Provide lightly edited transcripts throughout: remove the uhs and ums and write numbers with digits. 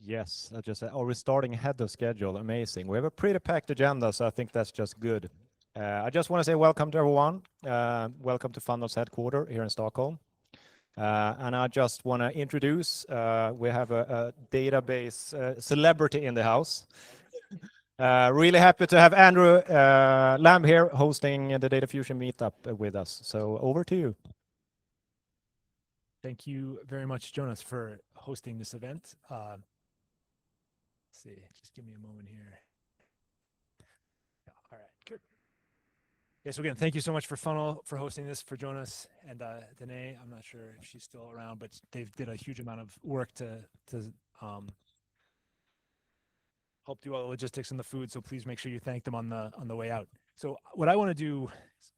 Yes, I just said, are we starting ahead of schedule? Amazing. We have a pretty packed agenda, so I think that's just good. I just want to say welcome to everyone. Welcome to Funnels headquarters here in Stockholm. And I just want to introduce, we have a database celebrity in the house. Really happy to have Andrew Lamb here hosting the DataFusion Meetup with us. So over to you. Thank you very much, Jonas, for hosting this event. Let's see, just give me a moment here. Yeah, all right, good. Yeah, so again, thank you so much for Funnel for hosting this for Jonas and Danae. I'm not sure if she's still around, but they did a huge amount of work to help do all the logistics and the food. So please make sure you thank them on the way out. So what I want to do,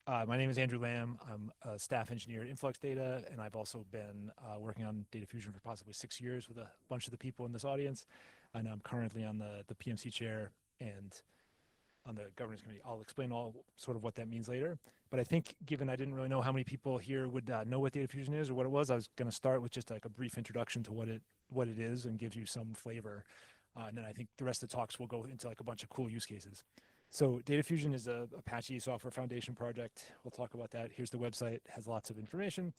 my name is Andrew Lamb. I'm a staff engineer at InfluxData, and I've also been working on DataFusion for possibly 6 years with a bunch of the people in this audience. And I'm currently on the PMC chair and on the governance committee. I'll explain all sort of what that means later. But I think given I didn't really know how many people here would know what DataFusion is or what it was, I was going to start with just like a brief introduction to what it is and gives you some flavor. And then I think the rest of the talks will go into like a bunch of cool use cases. So DataFusion is a Apache Software Foundation project. We'll talk about that. Here's the website, it has lots of information.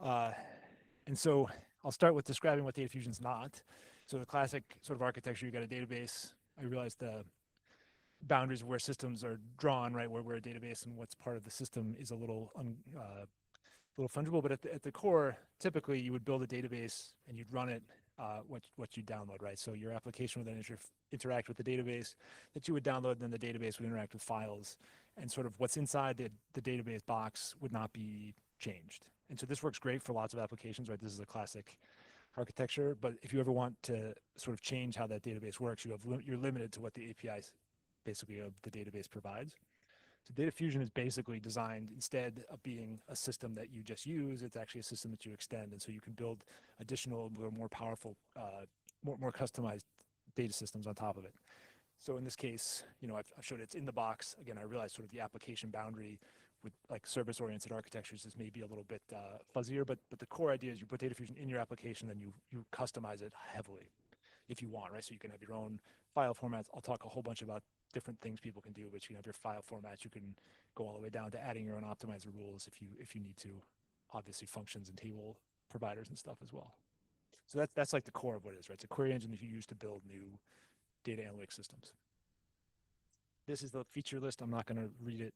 And so I'll start with describing what DataFusion's not. So the classic sort of architecture, you got a database. I realize the boundaries of where systems are drawn, right? Where we're a database and what's part of the system is a little fungible, but at the core, typically you would build a database and you'd run it, what you download, right? So your application would then interact with the database that you would download, and then the database would interact with files, and sort of what's inside the database box would not be changed. And so this works great for lots of applications, right? This is a classic architecture, but if you ever want to sort of change how that database works, you're limited to what the APIs basically of the database provides. So DataFusion is basically designed, instead of being a system that you just use, it's actually a system that you extend. And so you can build additional, more powerful, more customized data systems on top of it. So in this case, I've showed it's in the box. Again, I realize sort of the application boundary with like service-oriented architectures is maybe a little bit fuzzier, but the core idea is you put DataFusion in your application, then you customize it heavily if you want, right? So you can have your own file formats. I'll talk a whole bunch about different things people can do, but you can have your file formats. You can go all the way down to adding your own optimizer rules if you need to. Obviously, functions and table providers and stuff as well. So that's like the core of what it is, right? It's a query engine that you use to build new data analytics systems. This is the feature list. I'm not going to read it.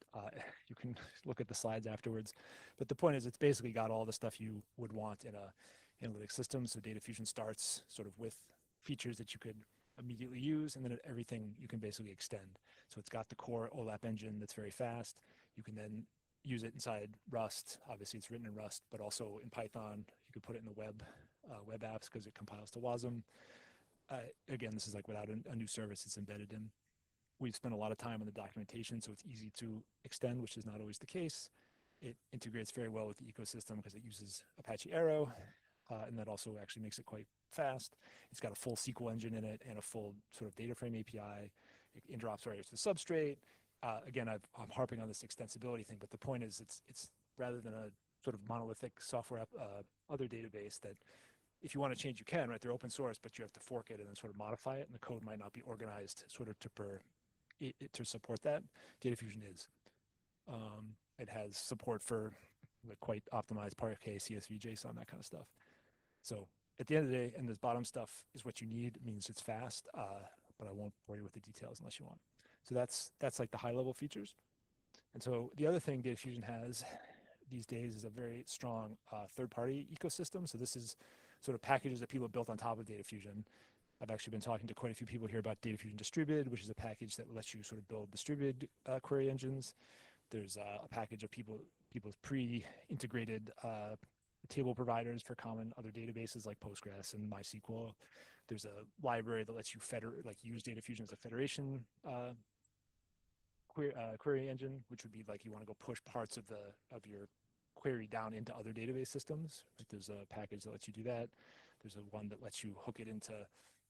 You can look at the slides afterwards. But the point is, it's basically got all the stuff you would want in a analytics system. So DataFusion starts sort of with features that you could immediately use, and then everything you can basically extend. So it's got the core OLAP engine that's very fast. You can then use it inside Rust. Obviously, it's written in Rust, but also in Python. You could put it in the web apps because it compiles to WASM. Again, this is like without a new service it's embedded in. We've spent a lot of time on the documentation, so it's easy to extend, which is not always the case. It integrates very well with the ecosystem because it uses Apache Arrow, and that also actually makes it quite fast. It's got a full SQL engine in it and a full sort of data frame API. It interops right to the substrate. Again, I'm harping on this extensibility thing, but the point is it's rather than a sort of monolithic software other database that if you want to change, you can, right? They're open source, but you have to fork it and then sort of modify it, and the code might not be organized sort of to support that. DataFusion is. It has support for quite optimized Parquet, CSV, JSON, that kind of stuff. So at the end of the day, and this bottom stuff is what you need. It means it's fast, but I won't bore you with the details unless you want. So that's like the high level features. And so the other thing DataFusion has these days is a very strong third-party ecosystem. So this is sort of packages that people have built on top of DataFusion. I've actually been talking to quite a few people here about DataFusion Distributed, which is a package that lets you sort of build distributed query engines. There's a package of people's pre-integrated table providers for common other databases like Postgres and MySQL. There's a library that lets you use DataFusion as a federation query engine, which would be like you want to go push parts of your query down into other database systems. Like there's a package that lets you do that. There's one that lets you hook it into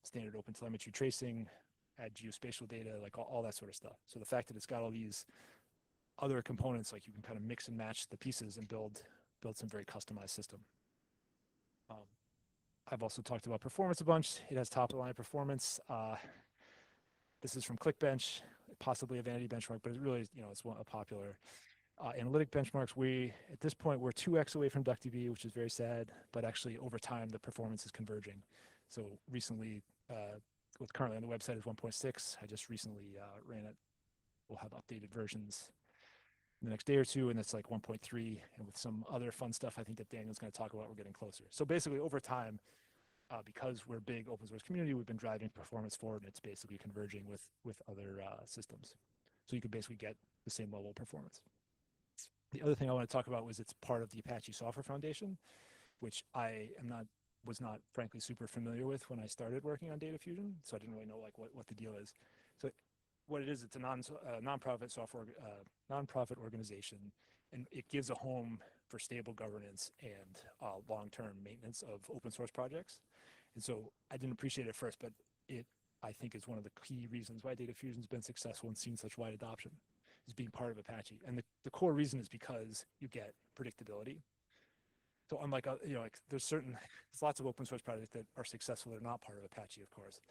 standard OpenTelemetry tracing, add geospatial data, like all that sort of stuff. So the fact that it's got all these other components, like you can kind of mix and match the pieces and build some very customized system. I've also talked about performance a bunch. It has top of the line performance. This is from ClickBench, possibly a vanity benchmark, but it really, it's a popular analytic benchmarks. At this point, we're 2x away from DuckDB, which is very sad, but actually over time, the performance is converging. So recently, what's currently on the website is 1.6. I just recently ran it. We'll have updated versions in the next day or two, and it's like 1.3. And with some other fun stuff, I think that Daniel's going to talk about, we're getting closer. So basically, over time, because we're a big open source community, we've been driving performance forward, and it's basically converging with other systems. So you can basically get the same level of performance. The other thing I want to talk about was it's part of the Apache Software Foundation, which I was not frankly super familiar with when I started working on DataFusion, so I didn't really know like what the deal is. So what it is, it's a nonprofit software nonprofit organization, and it gives a home for stable governance and long-term maintenance of open source projects. And so I didn't appreciate it at first, but it I think is one of the key reasons why DataFusion's been successful and seen such wide adoption, is being part of Apache. And the core reason is because you get predictability. So unlike, like there's lots of open source projects that are successful that are not part of Apache, of course.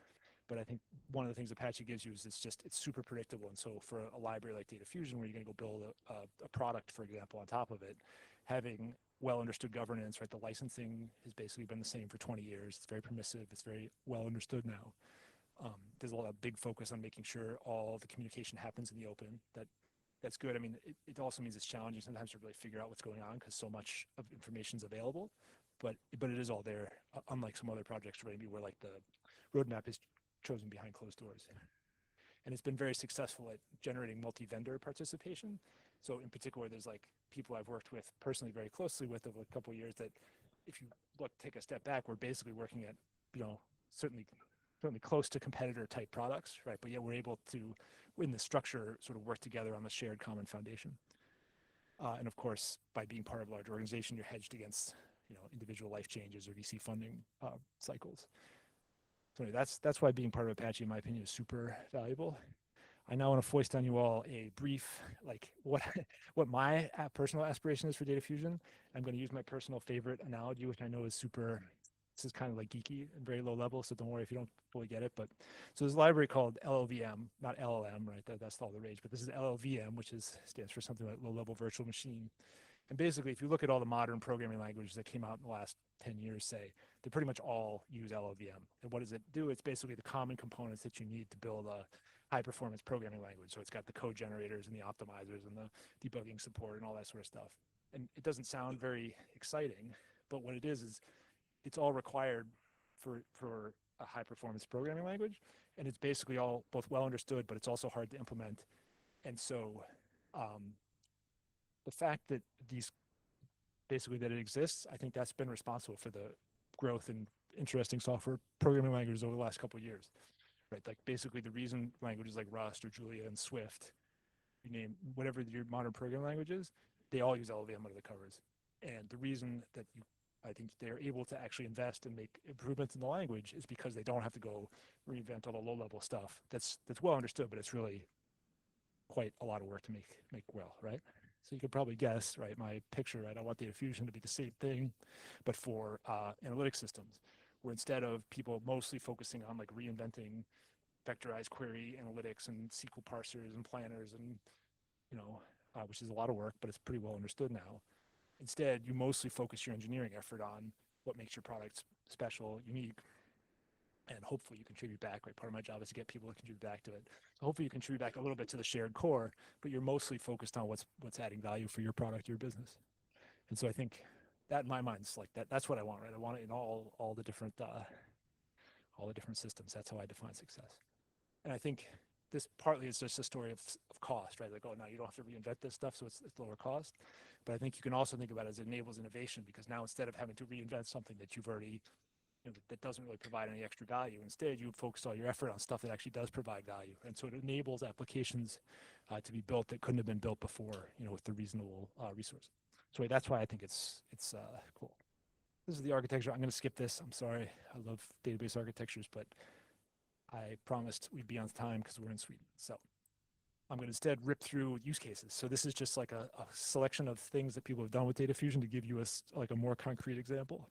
But I think one of the things Apache gives you is it's super predictable. And so for a library like DataFusion, where you're going to go build a product, for example, on top of it, having well understood governance, right? The licensing has basically been the same for 20 years. It's very permissive. It's very well understood now. There's a lot of big focus on making sure all the communication happens in the open. That's good. I mean, it also means it's challenging sometimes to really figure out what's going on because so much of information is available, but it is all there. Unlike some other projects, maybe where like the roadmap is chosen behind closed doors. And it's been very successful at generating multi-vendor participation. So in particular, there's like people I've worked with personally very closely with over a couple of years that if you take a step back, we're basically working at, certainly close to competitor type products, right? But yet we're able to, in the structure, sort of work together on the shared common foundation. And of course, by being part of a large organization, you're hedged against, individual life changes or VC funding cycles. So anyway, that's why being part of Apache, in my opinion, is super valuable. I now want to foist on you all a brief, like what my personal aspiration is for DataFusion. I'm going to use my personal favorite analogy, which I know is this is kind of like geeky and very low level, so don't worry if you don't fully get it. But so there's a library called LLVM, not LLM, right? That's all the rage, but this is LLVM, which stands for something like low level virtual machine. And basically, if you look at all the modern programming languages that came out in the last 10 years, say, they pretty much all use LLVM. And what does it do? It's basically the common components that you need to build a high-performance programming language. So it's got the code generators and the optimizers and the debugging support and all that sort of stuff. And it doesn't sound very exciting, but what it is it's all required for a high-performance programming language. And it's basically all both well understood, but it's also hard to implement. And so the fact that that it exists, I think that's been responsible for the growth in interesting software programming languages over the last couple of years, right? Like basically the reason languages like Rust or Julia and Swift, you name whatever your modern programming language is, they all use LLVM under the covers. And the reason that I think they're able to actually invest and make improvements in the language is because they don't have to go reinvent all the low-level stuff. That's well understood, but it's really quite a lot of work to make well, right? So you could probably guess, right, my picture, right? I want DataFusion to be the same thing, but for analytic systems, where instead of people mostly focusing on like reinventing vectorized query analytics and SQL parsers and planners and, which is a lot of work, but it's pretty well understood now. Instead, you mostly focus your engineering effort on what makes your product special, unique, and hopefully you contribute back, right? Part of my job is to get people to contribute back to it. So hopefully you contribute back a little bit to the shared core, but you're mostly focused on what's adding value for your product, your business. And so I think that in my mind is like that's what I want, right? I want it in all the different systems. That's how I define success. And I think this partly is just a story of cost, right? Like, oh, now you don't have to reinvent this stuff, so it's lower cost. But I think you can also think about it as it enables innovation, because now instead of having to reinvent something that you've already that doesn't really provide any extra value. Instead, you focus all your effort on stuff that actually does provide value. And so it enables applications to be built that couldn't have been built before, with the reasonable resource. So that's why I think it's cool. This is the architecture. I'm going to skip this. I'm sorry. I love database architectures, but I promised we'd be on time because we're in Sweden. So I'm going to instead rip through use cases. So this is just like a selection of things that people have done with DataFusion to give you a more concrete example.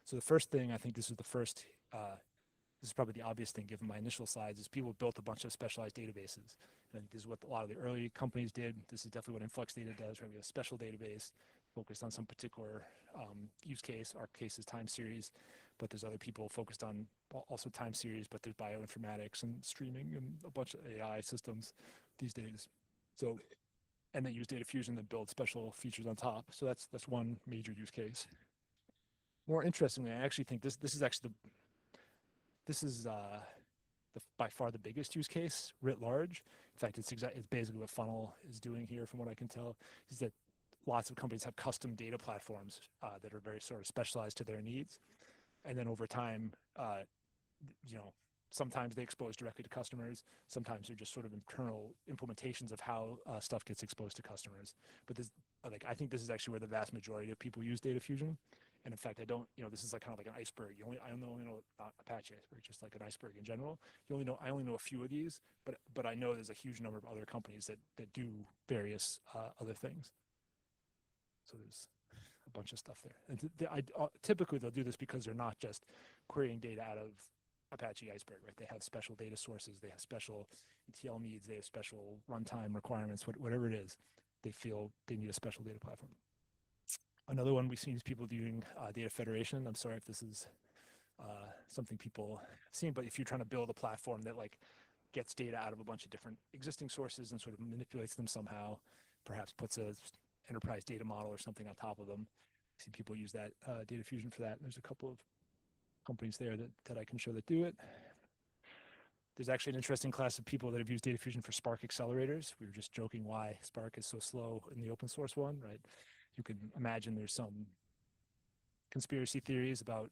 So the first thing, I think this is the first, this is probably the obvious thing given my initial slides, is people built a bunch of specialized databases. And this is what a lot of the early companies did. This is definitely what InfluxData does, right? We have a special database focused on some particular use case. Our case is time series, but there's other people focused on also time series, but there's bioinformatics and streaming and a bunch of AI systems these days. So, and they use DataFusion to build special features on top. So that's one major use case. More interestingly, I actually think this is actually by far the biggest use case writ large. In fact, it's basically what Funnel is doing here, from what I can tell, is that lots of companies have custom data platforms that are very sort of specialized to their needs, and then over time, sometimes they expose directly to customers. Sometimes they're just sort of internal implementations of how stuff gets exposed to customers. But I think this is actually where the vast majority of people use DataFusion. And in fact, this is kind of like an iceberg. I only know not Apache Iceberg, just like an iceberg in general. I only know a few of these, but I know there's a huge number of other companies that do various other things. So there's a bunch of stuff there. And typically they'll do this because they're not just querying data out of Apache Iceberg, right? They have special data sources, they have special ETL needs, they have special runtime requirements, whatever it is, they feel they need a special data platform. Another one we've seen is people doing data federation. I'm sorry if this is something people have seen, but if you're trying to build a platform that gets data out of a bunch of different existing sources and sort of manipulates them somehow, perhaps puts a enterprise data model or something on top of them. I see people use that DataFusion for that. And there's a couple of companies there that I can show that do it. There's actually an interesting class of people that have used DataFusion for Spark accelerators. We were just joking why Spark is so slow in the open source one, right? You can imagine there's some conspiracy theories about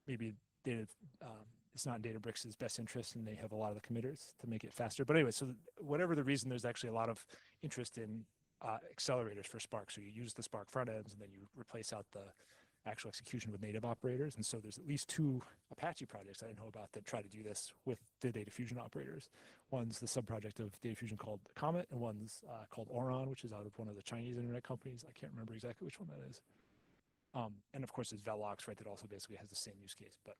maybe it's not in Databricks' best interest, and they have a lot of the committers to make it faster. But anyway, so whatever the reason, there's actually a lot of interest in accelerators for Spark. So you use the Spark front ends, and then you replace out the actual execution with native operators. And so there's at least 2 Apache projects I know about that try to do this with the DataFusion operators. One's the sub-project of DataFusion called Comet, and one's called Oran, which is out of one of the Chinese internet companies. I can't remember exactly which one that is. And of course, there's Velox, right, that also basically has the same use case. But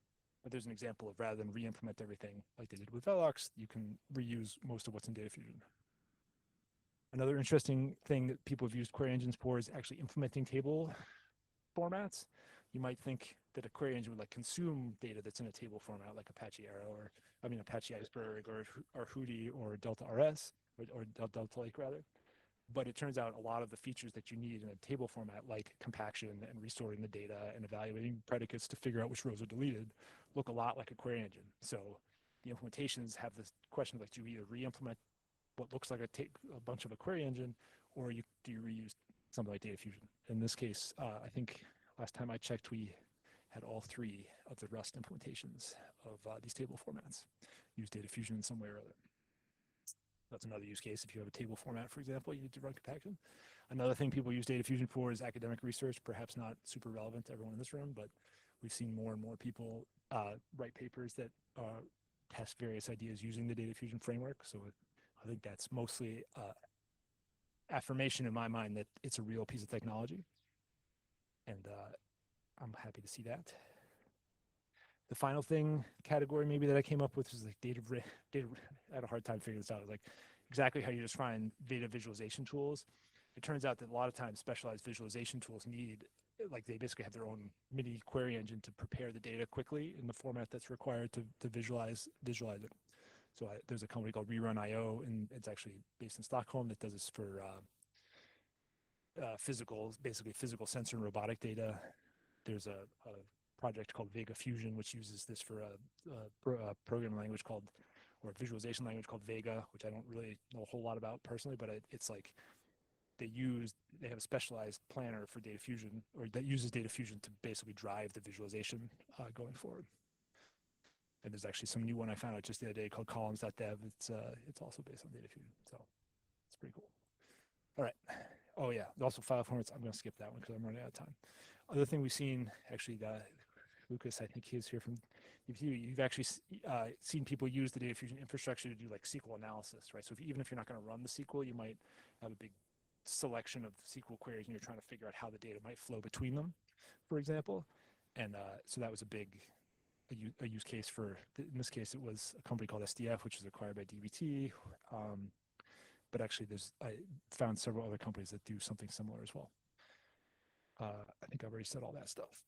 there's an example of, rather than re-implement everything like they did with Velox, you can reuse most of what's in DataFusion. Another interesting thing that people have used query engines for is actually implementing table formats. You might think that a query engine would consume data that's in a table format, like Apache Arrow, Apache Iceberg, or Hudi, or Delta RS, or Delta Lake rather. But it turns out a lot of the features that you need in a table format, like compaction and restoring the data and evaluating predicates to figure out which rows are deleted, look a lot like a query engine. So the implementations have this question of do you either re-implement what looks like a bunch of a query engine, or do you reuse something like DataFusion? In this case, I think last time I checked, we had all 3 of the Rust implementations of these table formats use DataFusion in some way or other. That's another use case. If you have a table format, for example, you need to run compaction. Another thing people use DataFusion for is academic research, perhaps not super relevant to everyone in this room, but we've seen more and more people write papers that test various ideas using the DataFusion framework. So I think that's mostly affirmation in my mind that it's a real piece of technology. And I'm happy to see that. The final category maybe that I came up with is data. I had a hard time figuring this out. Exactly how you define data visualization tools. It turns out that a lot of times specialized visualization tools they basically have their own mini query engine to prepare the data quickly in the format that's required to visualize it. So there's a company called Rerun.io, and it's actually based in Stockholm, that does this for basically physical sensor and robotic data. There's a project called Vega Fusion, which uses this for a programming language or a visualization language called Vega, which I don't really know a whole lot about personally, but it's they have a specialized planner for DataFusion, or that uses DataFusion to basically drive the visualization going forward. And there's actually some new one I found out just the other day called columns.dev. It's also based on DataFusion, so it's pretty cool. All right. Oh yeah, also file formats. I'm going to skip that one because I'm running out of time. Other thing we've seen, actually, Lucas, I think he's here from you've actually seen people use the DataFusion infrastructure to do SQL analysis, right? So even if you're not going to run the SQL, you might have a big selection of SQL queries and you're trying to figure out how the data might flow between them, for example. And so that was a use case for, in this case, it was a company called SDF, which was acquired by DBT. But actually, I found several other companies that do something similar as well. I think I've already said all that stuff.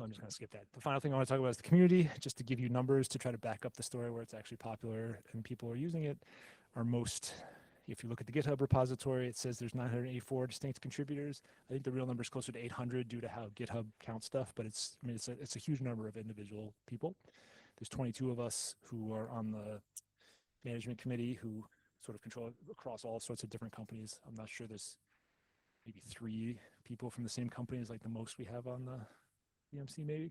I'm just going to skip that. The final thing I want to talk about is the community, just to give you numbers to try to back up the story where it's actually popular and people are using it. If you look at the GitHub repository, it says there's 984 distinct contributors. I think the real number is closer to 800 due to how GitHub counts stuff, but it's a huge number of individual people. There's 22 of us who are on the management committee who sort of control it across all sorts of different companies. I'm not sure, there's maybe 3 people from the same company is like the most we have on the EMC maybe.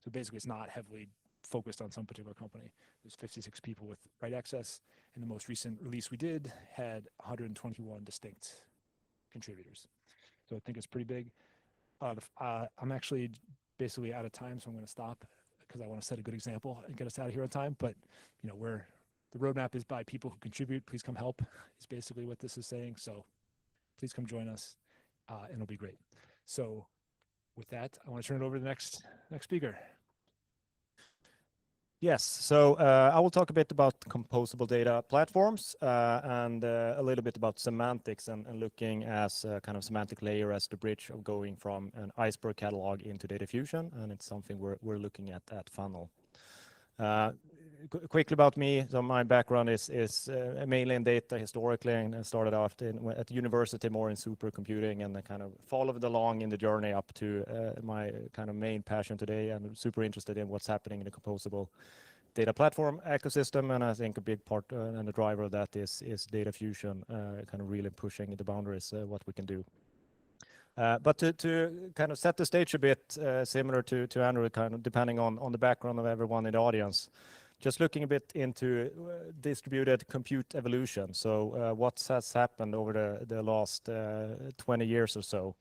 So basically it's not heavily focused on some particular company. There's 56 people with write access, and the most recent release we did had 121 distinct contributors. So I think it's pretty big. I'm actually basically out of time, so I'm going to stop because I want to set a good example and get us out of here on time. But the roadmap is by people who contribute. Please come help is basically what this is saying. So please come join us, and it'll be great. So with that, I want to turn it over to the next speaker. Yes, so I will talk a bit about composable data platforms and a little bit about semantics and looking as a kind of semantic layer as the bridge of going from an Iceberg catalog into DataFusion, and it's something we're looking at Funnel. Quickly about me, so my background is mainly in data historically, and I started off at university more in supercomputing, and I kind of followed along in the journey up to my kind of main passion today. I'm super interested in what's happening in the composable data platform ecosystem, and I think a big part and the driver of that is DataFusion, kind of really pushing the boundaries what we can do. But to kind of set the stage a bit, similar to Andrew, kind of depending on the background of everyone in the audience, just looking a bit into distributed compute evolution. So what has happened over the last 20 years or so.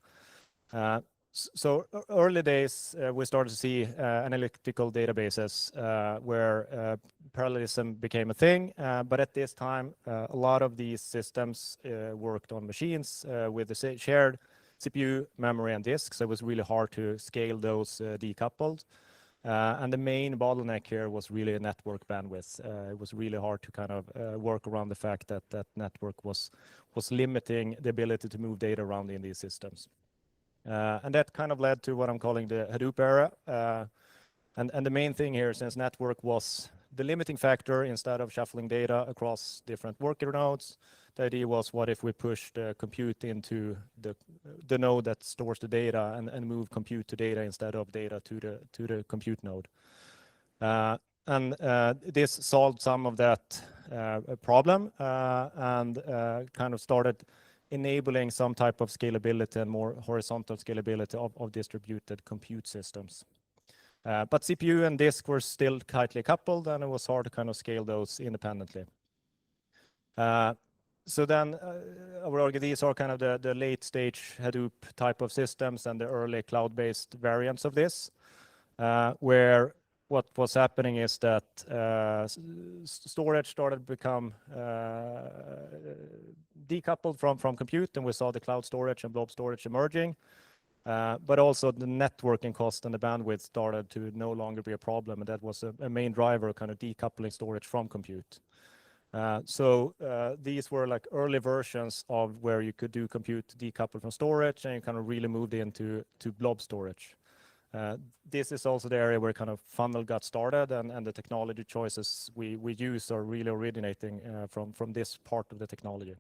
So early days, we started to see analytical databases where parallelism became a thing. But at this time, a lot of these systems worked on machines with the shared CPU, memory, and disk. So it was really hard to scale those decoupled. And the main bottleneck here was really network bandwidth. It was really hard to kind of work around the fact that network was limiting the ability to move data around in these systems. And that kind of led to what I'm calling the Hadoop era. And the main thing here, since network was the limiting factor instead of shuffling data across different worker nodes, the idea was, what if we push the compute into the node that stores the data and move compute to data instead of data to the compute node. And this solved some of that problem and kind of started enabling some type of scalability and more horizontal scalability of distributed compute systems. But CPU and disk were still tightly coupled, and it was hard to kind of scale those independently. So then I would argue these are kind of the late stage Hadoop type of systems and the early cloud-based variants of this, where what was happening is that storage started to become decoupled from compute, and we saw the cloud storage and blob storage emerging. But also the networking cost and the bandwidth started to no longer be a problem, and that was a main driver, kind of decoupling storage from compute. So these were like early versions of where you could do compute decoupled from storage, and you kind of really moved into blob storage. This is also the area where kind of Funnel got started, and the technology choices we use are really originating from this part of the technology.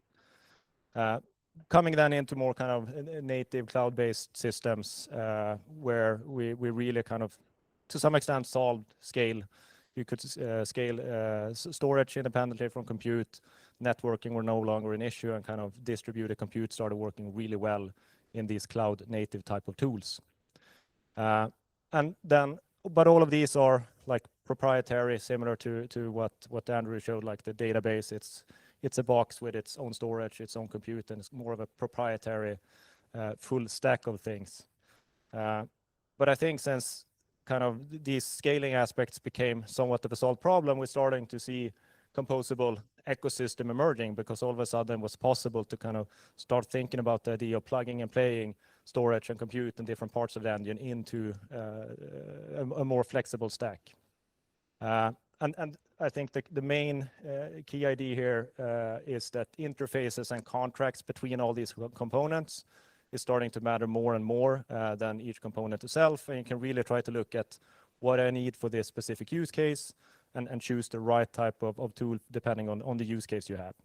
Coming then into more kind of native cloud-based systems, where we really kind of, to some extent, solved scale. You could scale storage independently from compute. Networking were no longer an issue, and kind of distributed compute started working really well in these cloud-native type of tools. And then, but all of these are like proprietary, similar to what Andrew showed, like the database. It's a box with its own storage, its own compute, and it's more of a proprietary full stack of things. But I think since kind of these scaling aspects became somewhat of a solved problem, we're starting to see composable ecosystem emerging, because all of a sudden it was possible to kind of start thinking about the idea of plugging and playing storage and compute and different parts of the engine into a more flexible stack. And I think the main key idea here is that interfaces and contracts between all these components is starting to matter more and more than each component itself. And you can really try to look at what I need for this specific use case and choose the right type of tool depending on the use case you have.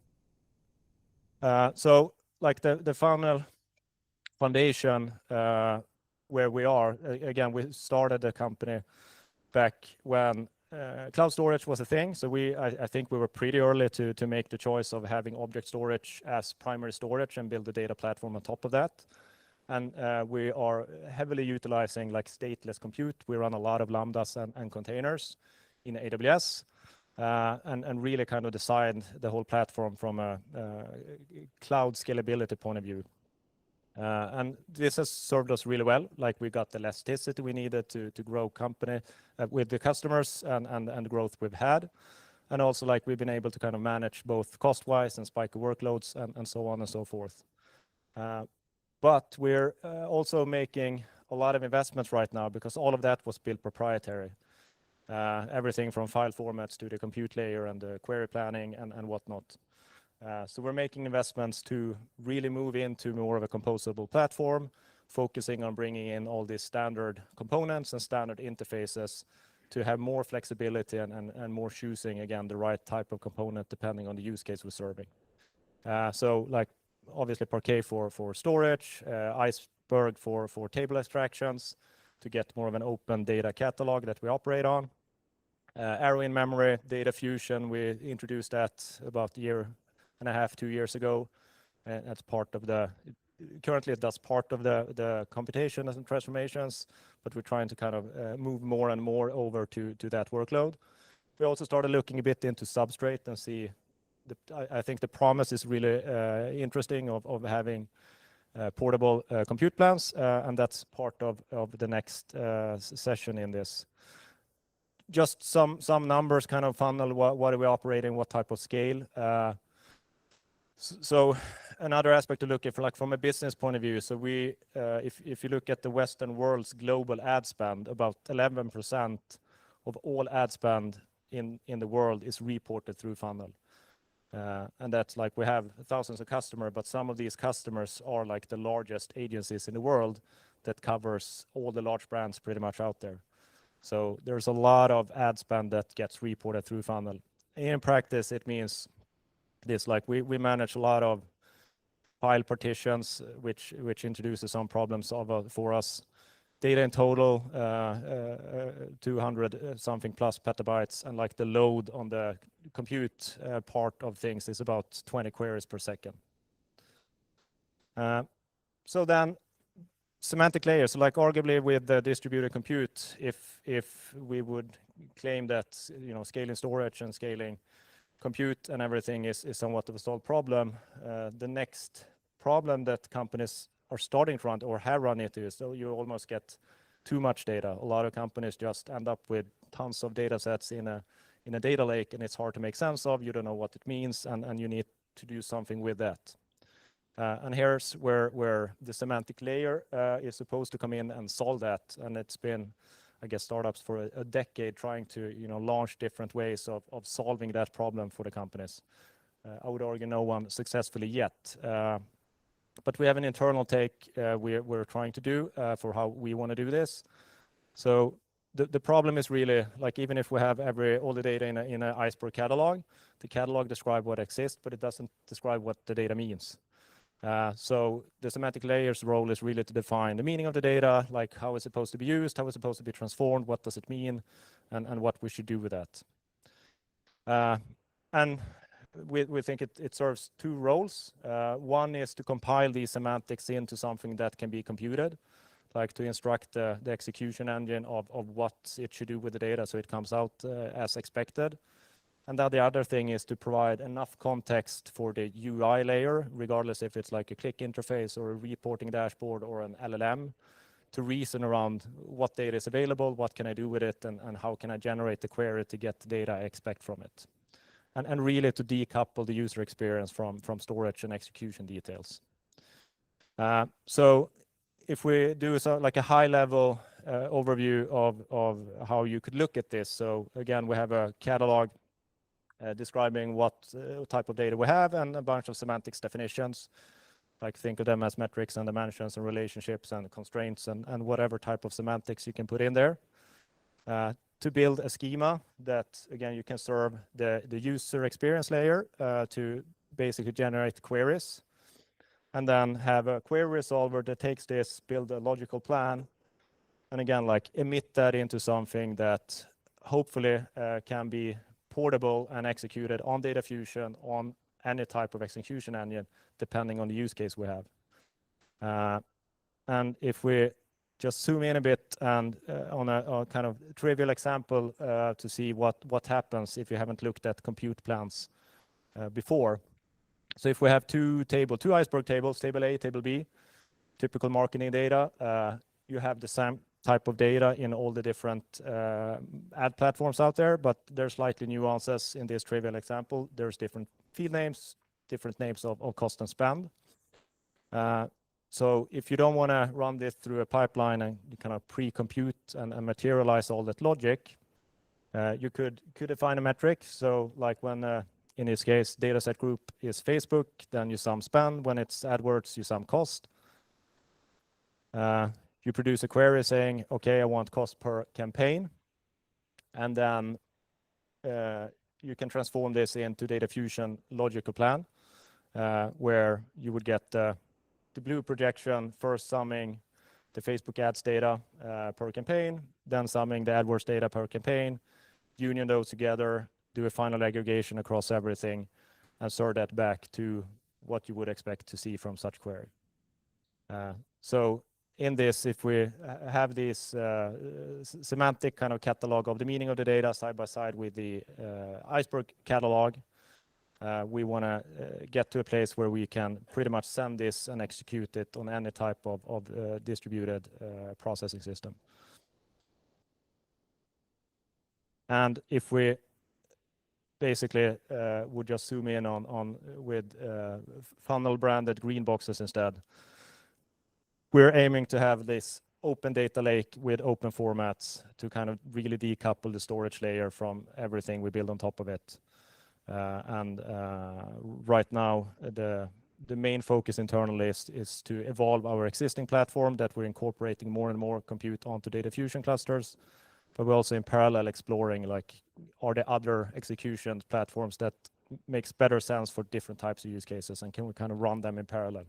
So like the funnel foundation where we are, again, we started the company back when cloud storage was a thing. So I think we were pretty early to make the choice of having object storage as primary storage and build a data platform on top of that. And we are heavily utilizing like stateless compute. We run a lot of Lambdas and containers in AWS and really kind of designed the whole platform from a cloud scalability point of view. And this has served us really well. Like we got the elasticity we needed to grow company with the customers and growth we've had. And also like we've been able to kind of manage both cost-wise and spike workloads and so on and so forth. But we're also making a lot of investments right now because all of that was built proprietary. Everything from file formats to the compute layer and the query planning and whatnot. So we're making investments to really move into more of a composable platform, focusing on bringing in all these standard components and standard interfaces to have more flexibility and more choosing, again, the right type of component depending on the use case we're serving. So like obviously Parquet for storage, Iceberg for table extractions to get more of an open data catalog that we operate on. Arrow in memory, DataFusion, we introduced that about a year and a half, 2 years ago. And that's part of currently it does part of the computation and transformations, but we're trying to kind of move more and more over to that workload. We also started looking a bit into Substrate and see, I think the promise is really interesting of having portable compute plans, and that's part of the next session in this. Just some numbers, kind of funnel, what are we operating, what type of scale. So another aspect to look at like from a business point of view, so we, if you look at the Western world's global ad spend, about 11% of all ad spend in the world is reported through funnel. And that's like we have thousands of customers, but some of these customers are like the largest agencies in the world that covers all the large brands pretty much out there. So there's a lot of ad spend that gets reported through funnel. In practice, it means this, like we manage a lot of file partitions, which introduces some problems for us. Data in total, 200 something plus petabytes, and like the load on the compute part of things is about 20 queries per second. So then semantic layers, so like arguably with the distributed compute, if we would claim that scaling storage and scaling compute and everything is somewhat of a solved problem, the next problem that companies are starting to run or have run into is so you almost get too much data. A lot of companies just end up with tons of data sets in a data lake, and it's hard to make sense of. You don't know what it means, and you need to do something with that. And here's where the semantic layer is supposed to come in and solve that. And it's been, I guess, startups for a decade trying to launch different ways of solving that problem for the companies. I would argue no one successfully yet. But we have an internal take we're trying to do for how we want to do this. So the problem is really, like even if we have all the data in an Iceberg catalog, the catalog describes what exists, but it doesn't describe what the data means. So the semantic layer's role is really to define the meaning of the data, like how it's supposed to be used, how it's supposed to be transformed, what does it mean, and what we should do with that. And we think it serves two roles. One is to compile these semantics into something that can be computed, like to instruct the execution engine of what it should do with the data so it comes out as expected. And then the other thing is to provide enough context for the UI layer, regardless if it's like a click interface or a reporting dashboard or an LLM, to reason around what data is available, what can I do with it, and how can I generate the query to get the data I expect from it. And really to decouple the user experience from storage and execution details. So if we do like a high level overview of how you could look at this. So again, we have a catalog describing what type of data we have and a bunch of semantics definitions. Like think of them as metrics and dimensions and relationships and constraints and whatever type of semantics you can put in there. To build a schema that, again, you can serve the user experience layer to basically generate queries. And then have a query resolver that takes this, build a logical plan, and again, like emit that into something that hopefully can be portable and executed on DataFusion on any type of execution engine, depending on the use case we have. And if we just zoom in a bit and on a kind of trivial example to see what happens if you haven't looked at compute plans before. So if we have two Iceberg tables, table A, table B, typical marketing data, you have the same type of data in all the different ad platforms out there, but there's slightly nuances in this trivial example. There's different field names, different names of cost and spend. So if you don't want to run this through a pipeline and you kind of pre-compute and materialize all that logic, you could define a metric. So like when, in this case, dataset group is Facebook, then you sum spend. When it's AdWords, you sum cost. You produce a query saying, okay, I want cost per campaign. And then you can transform this into DataFusion logical plan, where you would get the blue projection first summing the Facebook ads data per campaign, then summing the AdWords data per campaign, union those together, do a final aggregation across everything, and sort that back to what you would expect to see from such query. So in this, if we have this semantic kind of catalog of the meaning of the data side by side with the Iceberg catalog, we want to get to a place where we can pretty much send this and execute it on any type of distributed processing system. And if we basically would just zoom in on with funnel branded green boxes instead, we're aiming to have this open data lake with open formats to kind of really decouple the storage layer from everything we build on top of it. And right now, the main focus internally is to evolve our existing platform that we're incorporating more and more compute onto DataFusion clusters. But we're also in parallel exploring, like, are there other execution platforms that makes better sense for different types of use cases, and can we kind of run them in parallel?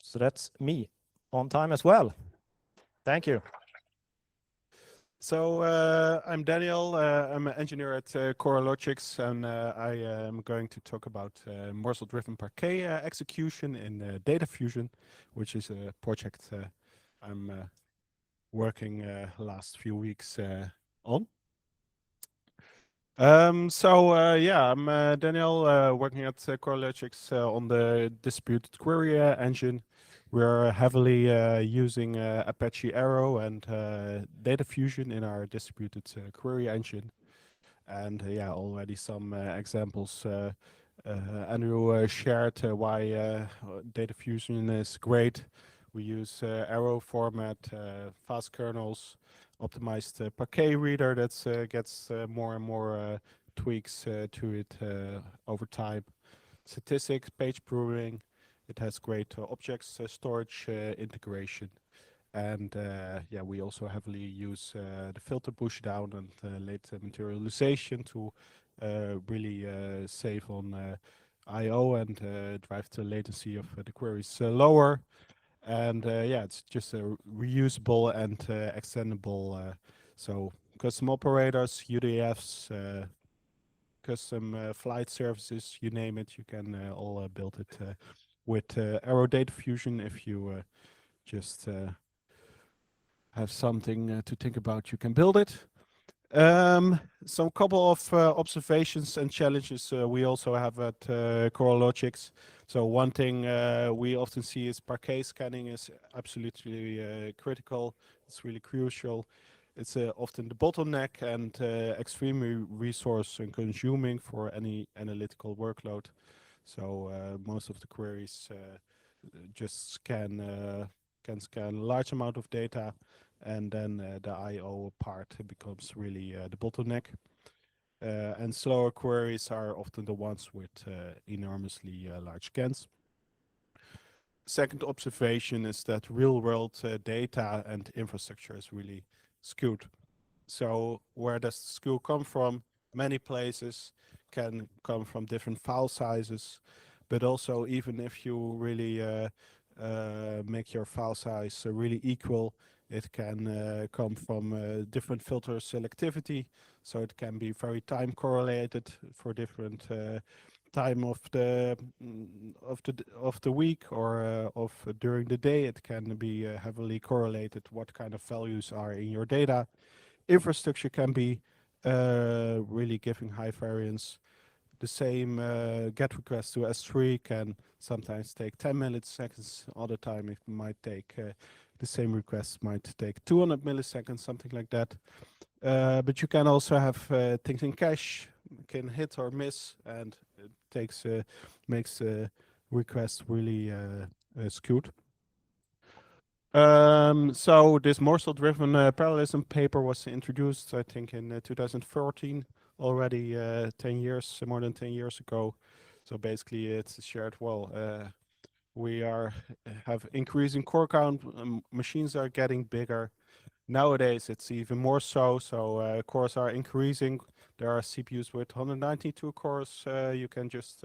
So that's me on time as well. Thank you. So I'm Daniel. I'm an engineer at Coralogix, and I am going to talk about morsel-driven parquet execution in DataFusion, which is a project I'm working last few weeks on. Yeah, I'm Daniel, working at Coralogix on the distributed query engine. We're heavily using Apache Arrow and DataFusion in our distributed query engine. And yeah, already some examples. Andrew shared why DataFusion is great. We use Arrow format, fast kernels, optimized parquet reader that gets more and more tweaks to it over time. Statistics, page pruning. It has great objects storage integration. And yeah, we also heavily use the filter pushdown and late materialization to really save on I/O and drive the latency of the queries lower. And yeah, it's just reusable and extendable. So custom operators, UDFs, custom flight services, you name it, you can all build it with Arrow DataFusion. If you just have something to think about, you can build it. Some couple of observations and challenges we also have at Coralogix. So one thing we often see is parquet scanning is absolutely critical. It's really crucial. It's often the bottleneck and extremely resource and consuming for any analytical workload. So most of the queries just can scan a large amount of data, and then the I/O part becomes really the bottleneck. And slower queries are often the ones with enormously large scans. Second observation is that real-world data and infrastructure is really skewed. So where does the skew come from? Many places can come from different file sizes, but also even if you really make your file size really equal, it can come from different filter selectivity. So it can be very time correlated for different time of the week or of during the day. It can be heavily correlated what kind of values are in your data. Infrastructure can be really giving high variance. The same GET request to S3 can sometimes take 10 milliseconds. Other time it might take the same request might take 200 milliseconds, something like that. But you can also have things in cache, can hit or miss, and it makes requests really skewed. So this morsel-driven parallelism paper was introduced, I think, in 2014, already 10 years, more than 10 years ago. So basically, it's shared. Well, we have increasing core count. Machines are getting bigger. Nowadays, it's even more so. So cores are increasing. There are CPUs with 192 cores. You can just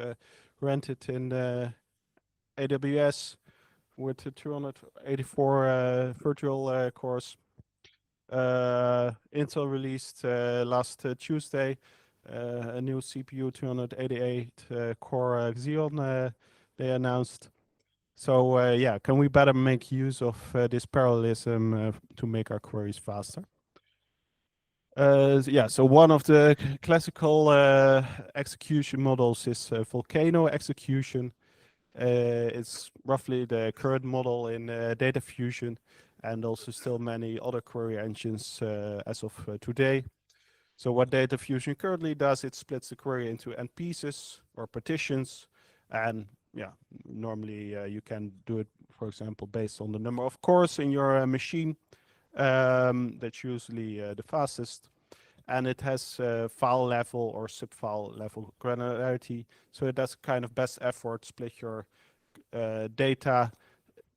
rent it in AWS with 284 virtual cores. Intel released last Tuesday a new CPU 288 core Xeon they announced. So yeah, can we better make use of this parallelism to make our queries faster? Yeah, so one of the classical execution models is Volcano execution. It's roughly the current model in DataFusion, and also still many other query engines as of today. So what DataFusion currently does, it splits the query into n pieces or partitions, and yeah, normally you can do it, for example, based on the number of cores in your machine. That's usually the fastest. And it has file level or subfile level granularity. So it does kind of best effort, split your data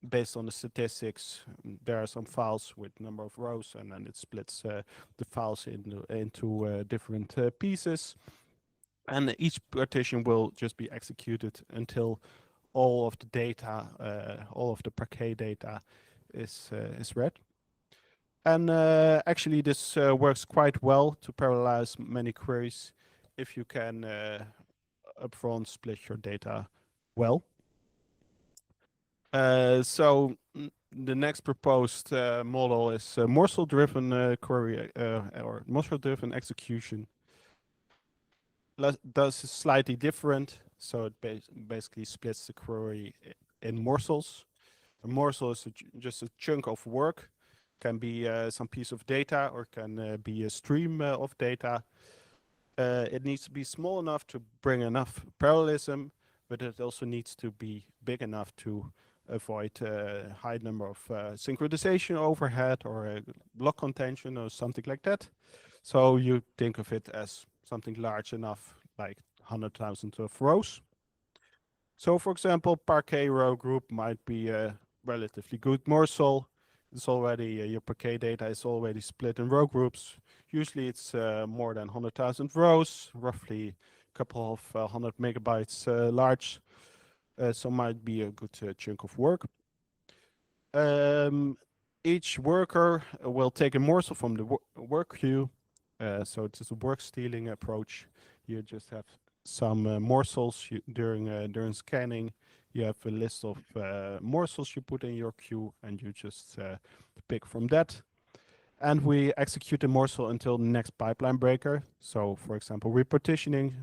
based on the statistics. There are some files with number of rows, and then it splits the files into different pieces. And each partition will just be executed until all of the data, all of the parquet data is read. And actually, this works quite well to parallelize many queries if you can upfront split your data well. So the next proposed model is morsel-driven query or morsel-driven execution. Does slightly different, so it basically splits the query in morsels. A morsel is just a chunk of work. Can be some piece of data, or can be a stream of data. It needs to be small enough to bring enough parallelism, but it also needs to be big enough to avoid a high number of synchronization overhead or block contention or something like that. So you think of it as something large enough, like 100,000 of rows. So for example, parquet row group might be a relatively good morsel. It's already, your parquet data is already split in row groups. Usually it's more than 100,000 rows, roughly a couple of 100 megabytes large. So might be a good chunk of work. Each worker will take a morsel from the work queue. So it's a work stealing approach. You just have some morsels during scanning. You have a list of morsels you put in your queue, and you just pick from that. And we execute the morsel until the next pipeline breaker. So, for example, repartitioning,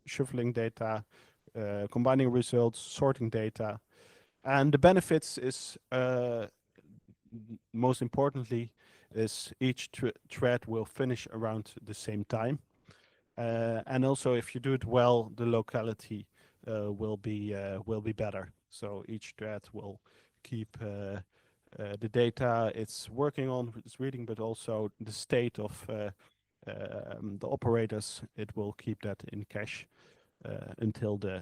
shuffling data, combining results, sorting data. And the benefits is, most importantly, is each thread will finish around the same time. And also, if you do it well, the locality will be better. So each thread will keep the data it's working on, it's reading, but also the state of the operators. It will keep that in cache until the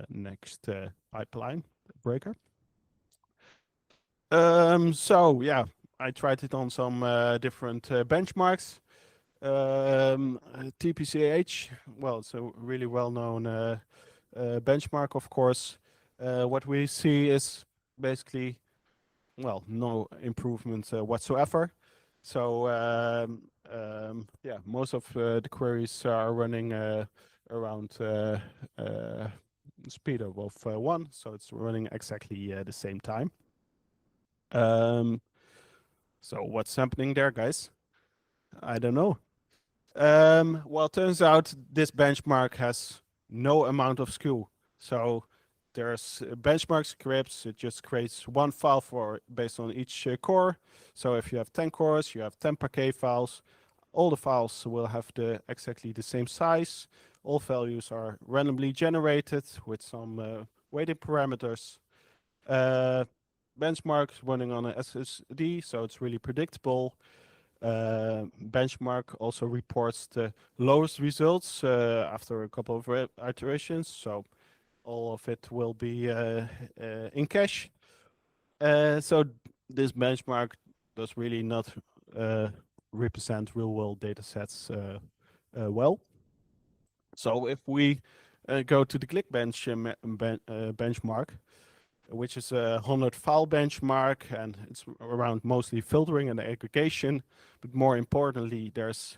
next pipeline breaker. So yeah, I tried it on some different benchmarks. TPCH, well, it's a really well-known benchmark, of course. What we see is basically, well, no improvement whatsoever. So yeah, most of the queries are running around speed of 1, so it's running exactly the same time. So what's happening there, guys? I don't know. Well, it turns out this benchmark has no amount of skew. So there's benchmark scripts. It just creates one file for based on each core. So if you have 10 cores, you have 10 parquet files. All the files will have exactly the same size. All values are randomly generated with some weighting parameters. Benchmarks running on an SSD, so it's really predictable. Benchmark also reports the lowest results after a couple of iterations, so all of it will be in cache. So this benchmark does really not represent real-world data sets well. So if we go to the Clickbench benchmark, which is a 100 file benchmark, and it's around mostly filtering and aggregation. But more importantly, there's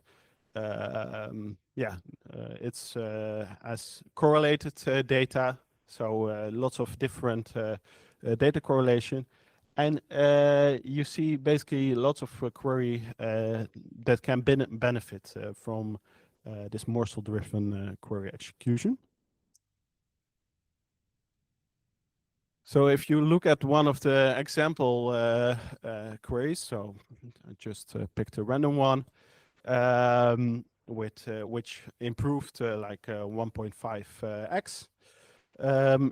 it's as correlated data, so lots of different data correlation. And you see basically lots of query that can benefit from this morsel-driven query execution. So if you look at one of the example queries, so I just picked a random one with which improved like 1.5x.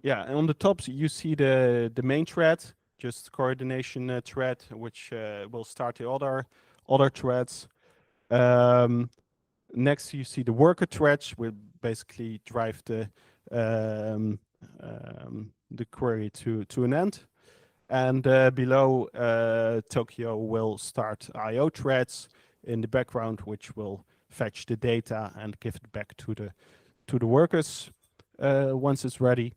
Yeah, and on the top you see the main thread, just coordination thread, which will start the other threads. Next you see the worker threads, will basically drive the query to an end. And below, Tokyo will start IO threads in the background, which will fetch the data and give it back to the workers once it's ready.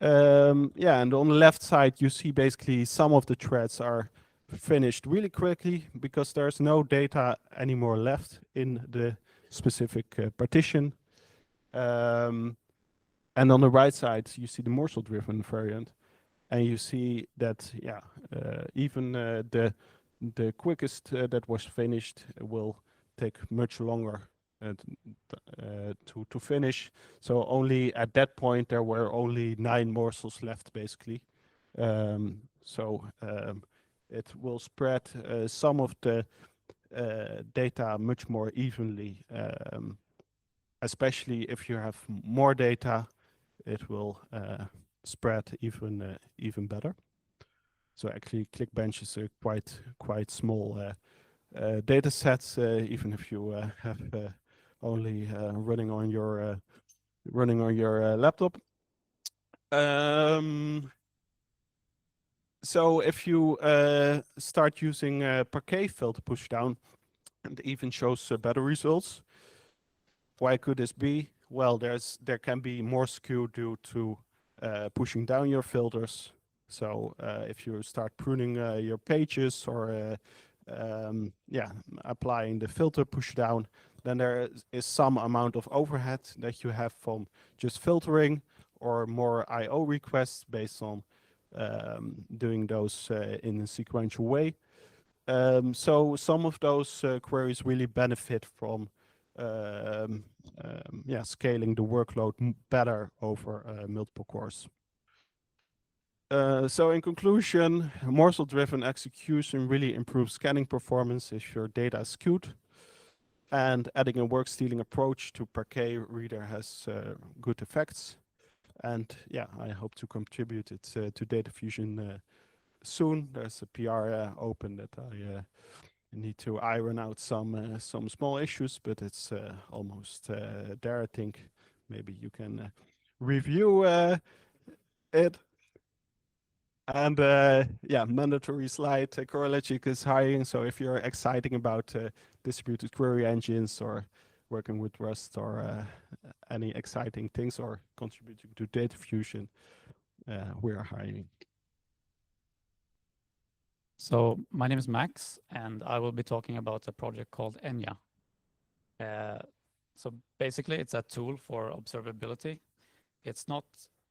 Yeah, and on the left side, you see basically some of the threads are finished really quickly because there's no data anymore left in the specific partition. And on the right side, you see the morsel-driven variant, and you see that, yeah, even the quickest that was finished will take much longer to finish. So only at that point there were only 9 morsels left, basically. It will spread some of the data much more evenly, especially if you have more data. It will spread even better. So actually, Clickbench is a quite small data set, even if you have only running on your laptop. So if you start using Parquet filter pushdown, it even shows better results. Why could this be? Well, there can be more skew due to pushing down your filters. So if you start pruning your pages or applying the filter push down, then there is some amount of overhead that you have from just filtering or more IO requests based on doing those in a sequential way. So some of those queries really benefit from scaling the workload better over multiple cores. So in conclusion, morsel-driven execution really improves scanning performance if your data is skewed, and adding a work-stealing approach to Parquet reader has good effects. And yeah, I hope to contribute it to DataFusion soon. There's a PR open that I need to iron out some small issues, but it's almost there. I think maybe you can review it. And yeah, mandatory slide. Coralogix is hiring, so if you're exciting about distributed query engines or working with Rust or any exciting things or contributing to DataFusion, we are hiring. So my name is Max, and I will be talking about a project called Enya. So basically, it's a tool for observability. It's not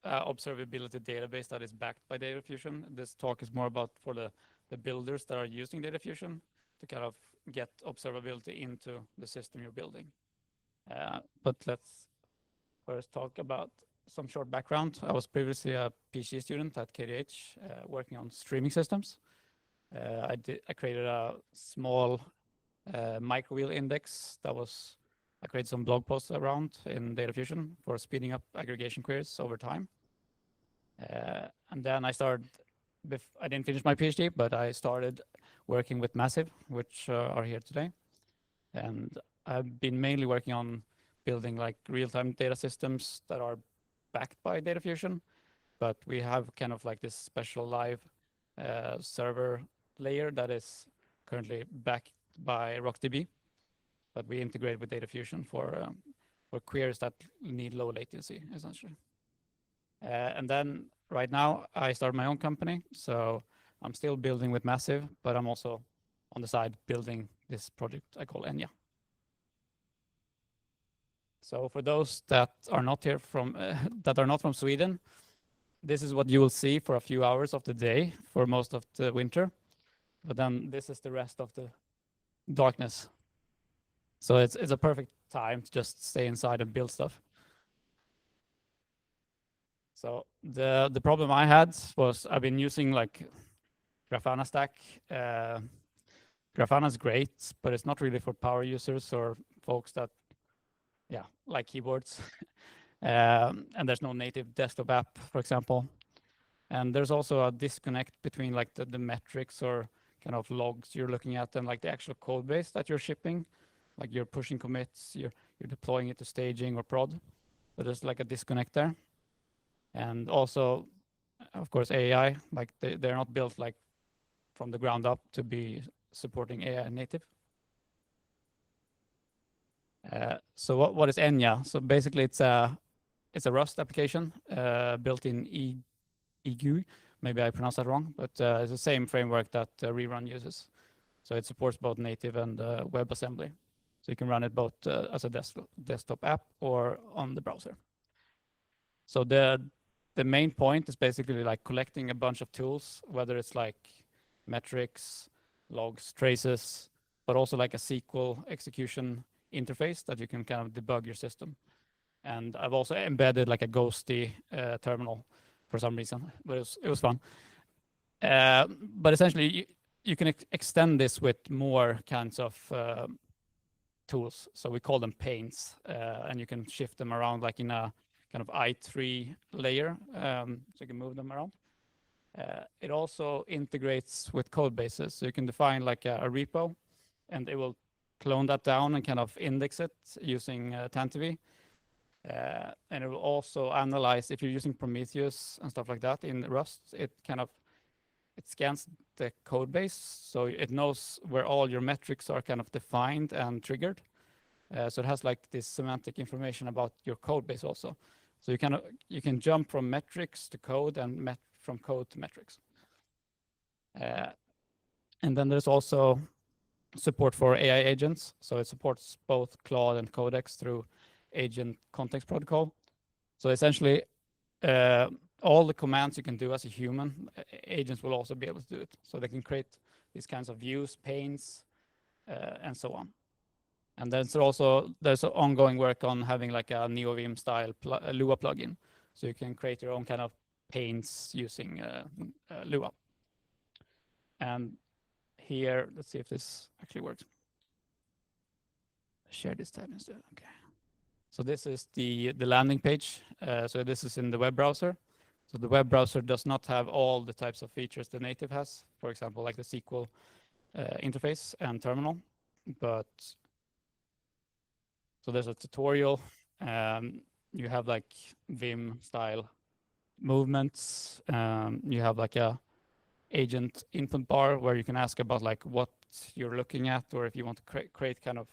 an observability database that is backed by DataFusion. This talk is more about for the builders that are using DataFusion to kind of get observability into the system you're building. But let's first talk about some short background. I was previously a PhD student at KTH working on streaming systems. I created a small microwheel index that I created some blog posts around in DataFusion for speeding up aggregation queries over time. And then I didn't finish my PhD, but I started working with Massive, which are here today. And I've been mainly working on building like real-time data systems that are backed by DataFusion, but we have kind of like this special live server layer that is currently backed by RockDB, but we integrate with DataFusion for queries that need low latency, essentially. And then right now I started my own company, so I'm still building with Massive, but I'm also on the side building this project I call Enya. So for those that are not here from that are not from Sweden, this is what you will see for a few hours of the day for most of the winter. But then this is the rest of the darkness. So it's a perfect time to just stay inside and build stuff. So the problem I had was I've been using like Grafana stack. Grafana is great, but it's not really for power users or folks that, like keyboards. And there's no native desktop app, for example. And there's also a disconnect between like the metrics or kind of logs you're looking at and like the actual code base that you're shipping. Like you're pushing commits, you're deploying it to staging or prod. But there's like a disconnect there. And also, of course, AI, like they're not built like from the ground up to be supporting AI native. So what is Enya? So basically it's a Rust application built in EGU. Maybe I pronounced that wrong, but it's the same framework that Rerun uses. So it supports both native and WebAssembly. So you can run it both as a desktop app or on the browser. So the main point is basically like collecting a bunch of tools, whether it's like metrics, logs, traces, but also like a SQL execution interface that you can kind of debug your system. And I've also embedded like a ghosty terminal for some reason, but it was fun. But essentially, you can extend this with more kinds of tools. So we call them panes, and you can shift them around like in a kind of i3 layer, so you can move them around. It also integrates with code bases. So you can define like a repo, and it will clone that down and kind of index it using Tantivy. And it will also analyze, if you're using Prometheus and stuff like that in Rust, it scans the code base. So it knows where all your metrics are kind of defined and triggered. So it has like this semantic information about your code base also. So you can jump from metrics to code and from code to metrics. And then there's also support for AI agents. So it supports both Claude and Codex through agent context protocol. So essentially, all the commands you can do as a human, agents will also be able to do it. So they can create these kinds of views, panes, and so on. And then there's ongoing work on having like a NeoVim style Lua plugin. So you can create your own kind of panes using Lua. And here, let's see if this actually works. Share this tab instead, okay. So this is the landing page. So this is in the web browser. So the web browser does not have all the types of features the native has, for example, like the SQL interface and terminal. But so there's a tutorial. You have like Vim style movements. You have like a agent input bar where you can ask about like what you're looking at, or if you want to create kind of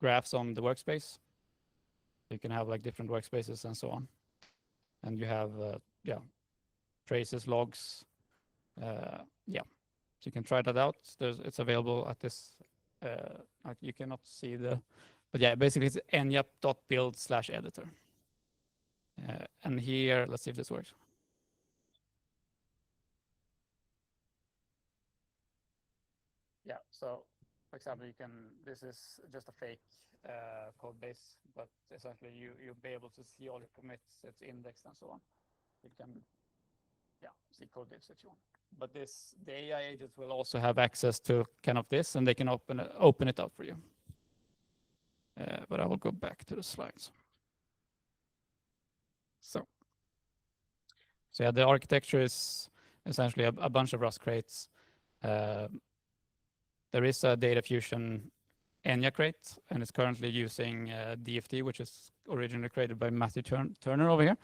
graphs on the workspace. You can have like different workspaces and so on. And you have traces, logs. So you can try that out. It's available at this. You cannot see but yeah, basically it's enya.build/editor. And here, let's see if this works. Yeah, so for example, this is just a fake code base, but essentially you'll be able to see all the commits, it's indexed and so on. You can, see code base that you want. But the AI agents will also have access to kind of this, and they can open it up for you. But I will go back to the slides. So yeah, the architecture is essentially a bunch of Rust crates. There is a DataFusion Enya crate, and it's currently using DFT, which is originally created by Matthew Turner over here.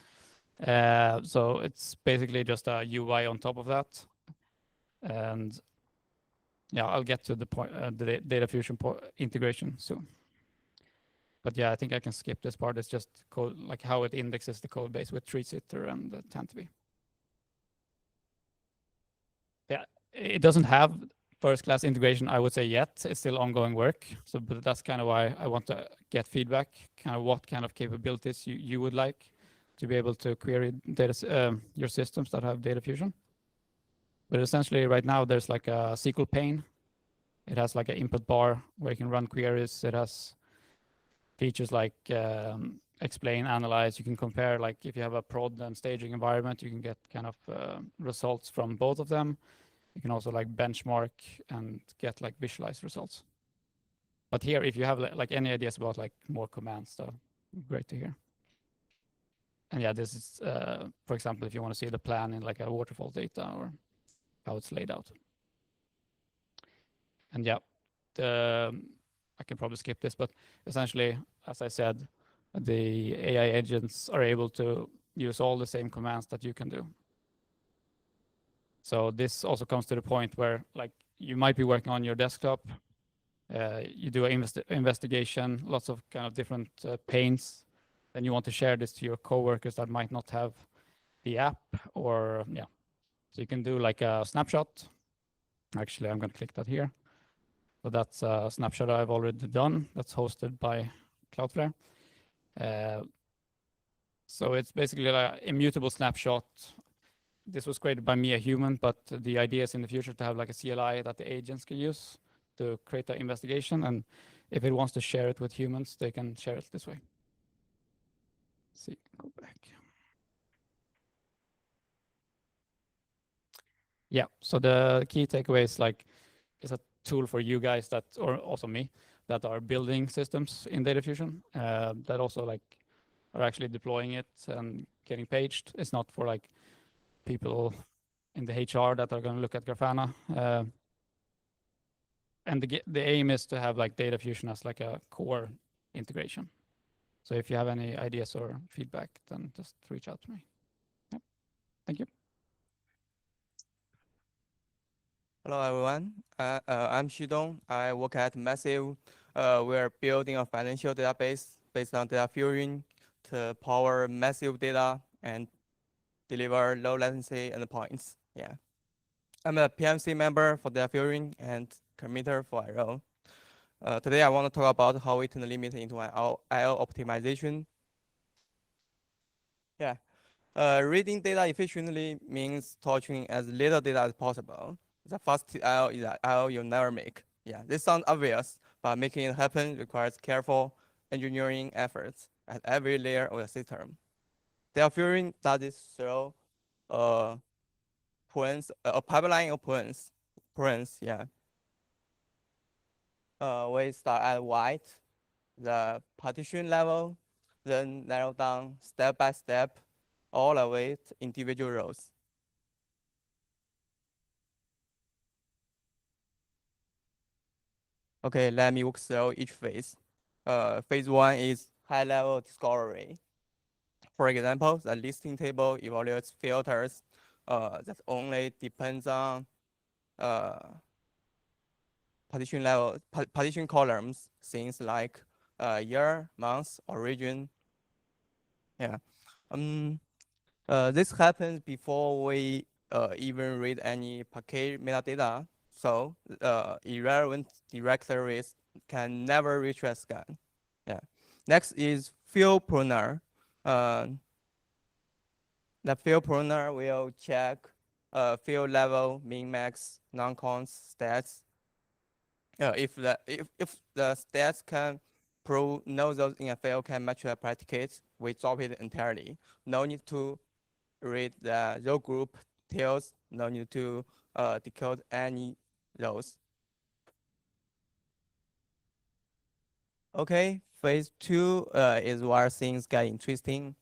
So it's basically just a UI on top of that. And yeah, I'll get to the point, the DataFusion integration soon. But yeah, I think I can skip this part. It's just code, like how it indexes the code base with tree-sitter and Tantvy. Yeah, it doesn't have first-class integration, I would say, yet. It's still ongoing work. So, but that's kind of why I want to get feedback, kind of what kind of capabilities you would like to be able to query your systems that have DataFusion. But essentially, right now, there's like a SQL pane. It has like an input bar where you can run queries. It has features like explain, analyze. You can compare, like if you have a prod and staging environment, you can get kind of results from both of them. You can also like benchmark and get like visualized results. But here, if you have like any ideas about like more commands, so great to hear. And yeah, this is, for example, if you want to see the plan in like a waterfall data or how it's laid out. And yeah, I can probably skip this, but essentially, as I said, the AI agents are able to use all the same commands that you can do. So this also comes to the point where like you might be working on your desktop, you do an investigation, lots of kind of different panes, then you want to share this to your coworkers that might not have the app, or so you can do like a snapshot. Actually, I'm going to click that here. So that's a snapshot I've already done. That's hosted by Cloudflare. So it's basically like an immutable snapshot. This was created by me, a human, but the idea is in the future to have like a CLI that the agents can use to create an investigation. And if it wants to share it with humans, they can share it this way. Let's see, go back. Yeah, so the key takeaway is like, it's a tool for you guys that, or also me, that are building systems in DataFusion, that also like are actually deploying it and getting paged. It's not for like people in the HR that are going to look at Grafana. And the aim is to have like DataFusion as like a core integration. So if you have any ideas or feedback, then just reach out to me. Yep. Thank you. Hello, everyone. I'm Xudong. I work at Massive. We're building a financial database based on DataFusion to power massive data and deliver low latency endpoints. Yeah. I'm a PMC member for DataFusion and committer for IO. Today, I want to talk about how we turn the limit into an IO optimization. Yeah. Reading data efficiently means torturing as little data as possible. The fastest IO is the IO you'll never make. Yeah, this sounds obvious, but making it happen requires careful engineering efforts at every layer of the system. DataFusion does this through a pipeline of points. Yeah. We start at white, the partition level, then narrow down step by step all the way to individual rows. Okay, let me walk through each phase. Phase 1 is high-level discovery. For example, the listing table evaluates filters that only depends on partition level, partition columns, things like year, month, origin. Yeah. This happens before we even read any package metadata, so irrelevant directories can never reach a scan. Yeah. Next is field pruner. The field pruner will check field level, min, max, non-cons, stats. If the stats can prove no those in a field can match the predicate, we drop it entirely. No need to read the row group details. No need to decode any rows. Okay, phase 2 is where things get interesting.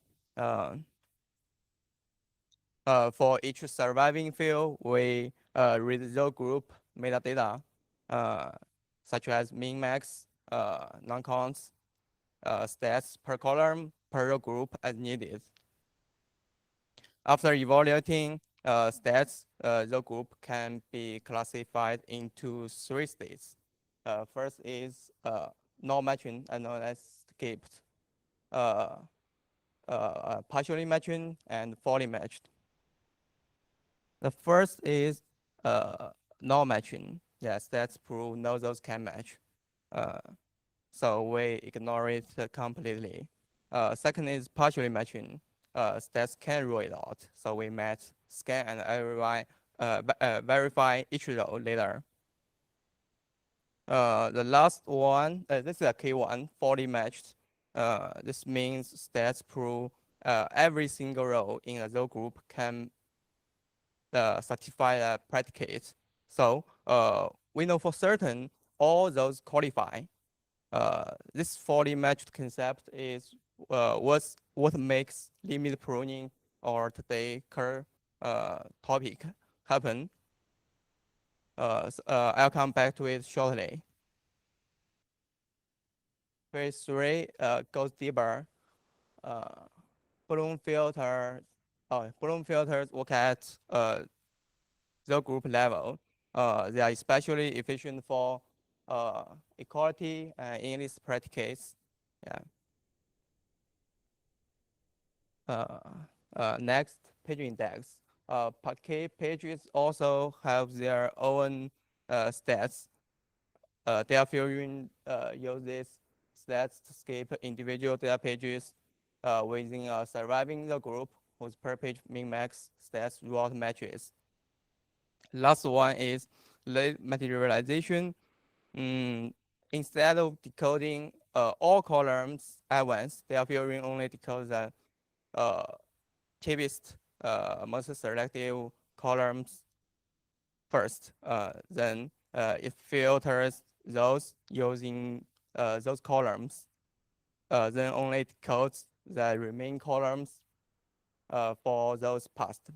For each surviving field, we read row group metadata, such as min, max, non-cons, stats per column, per row group as needed. After evaluating stats, the group can be classified into 3 states. First is not matching, known as skipped, partially matching, and fully matched. The first is not matching. Yeah, stats prove no those can match. So we ignore it completely. Second is partially matching. Stats can rule it out. So we match, scan, and verify each row later. The last one, this is a key one, fully matched. This means stats prove every single row in a row group can satisfy a predicate. So we know for certain all those qualify. This fully matched concept is what makes limit pruning or today's topic happen. I'll come back to it shortly. Phase 3 goes deeper. Bloom filters work at the group level. They are especially efficient for equality and English predicates. Yeah. Next, page index. Package pages also have their own stats. DataFusion uses stats to skip individual data pages within surviving the group whose per page min max stats route matches. Last one is late materialization. Instead of decoding all columns at once, DataFusion only decodes the cheapest, most selective columns first. Then it filters those using those columns. Then only decodes the remaining columns for those passed.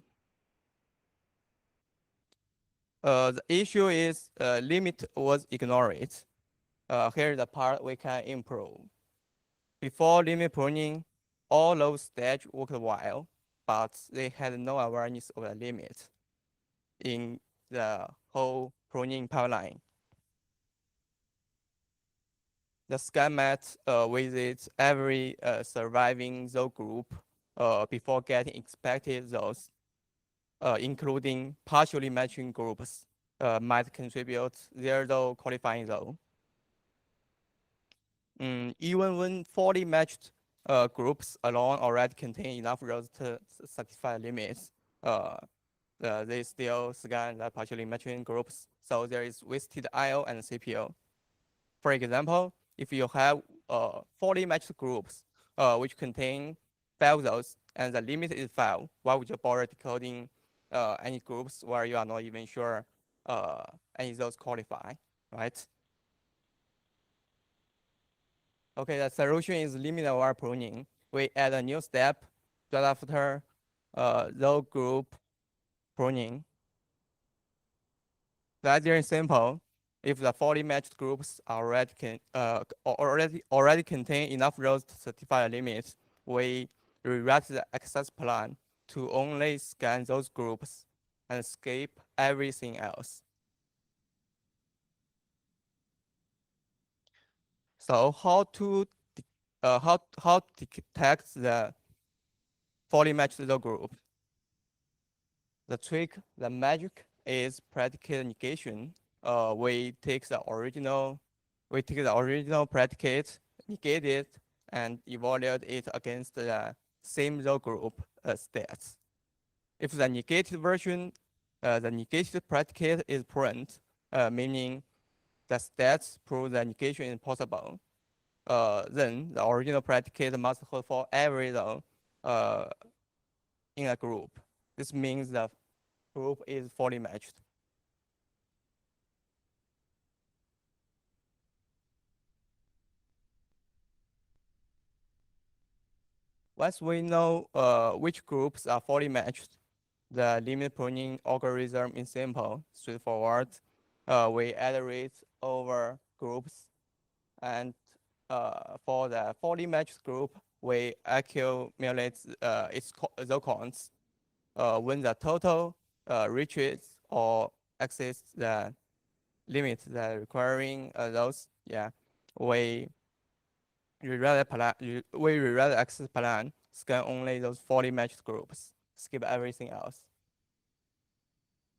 The issue is limit was ignored. Here's the part we can improve. Before limit pruning, all those stages worked well, but they had no awareness of the limit in the whole pruning pipeline. The scanmat visits every surviving row group before getting expected rows, including partially matching groups might contribute their row qualifying row. Even when fully matched groups alone already contain enough rows to satisfy limits, they still scan the partially matching groups, so there is wasted I/O and CPU. For example, if you have fully matched groups which contain 5 rows and the limit is 5, why would you bother decoding any groups where you are not even sure any of those qualify, right? Okay, the solution is limit-aware pruning. We add a new step right after row group pruning. The idea is simple. If the fully matched groups already contain enough rows to satisfy a limit, we rewrite the access plan to only scan those groups and skip everything else. So how to detect the fully matched row group? The trick, the magic is predicate negation. We take the original predicate, negate it, and evaluate it against the same row group stats. If the negated version, the negated predicate is present, meaning the stats prove the negation is possible, then the original predicate must hold for every row in a group. This means the group is fully matched. Once we know which groups are fully matched, the limit pruning algorithm is simple, straightforward. We iterate over groups, and for the fully matched group, we accumulate its row counts. When the total reaches or exceeds the limit that requiring those, we rewrite the access plan, scan only those fully matched groups, skip everything else.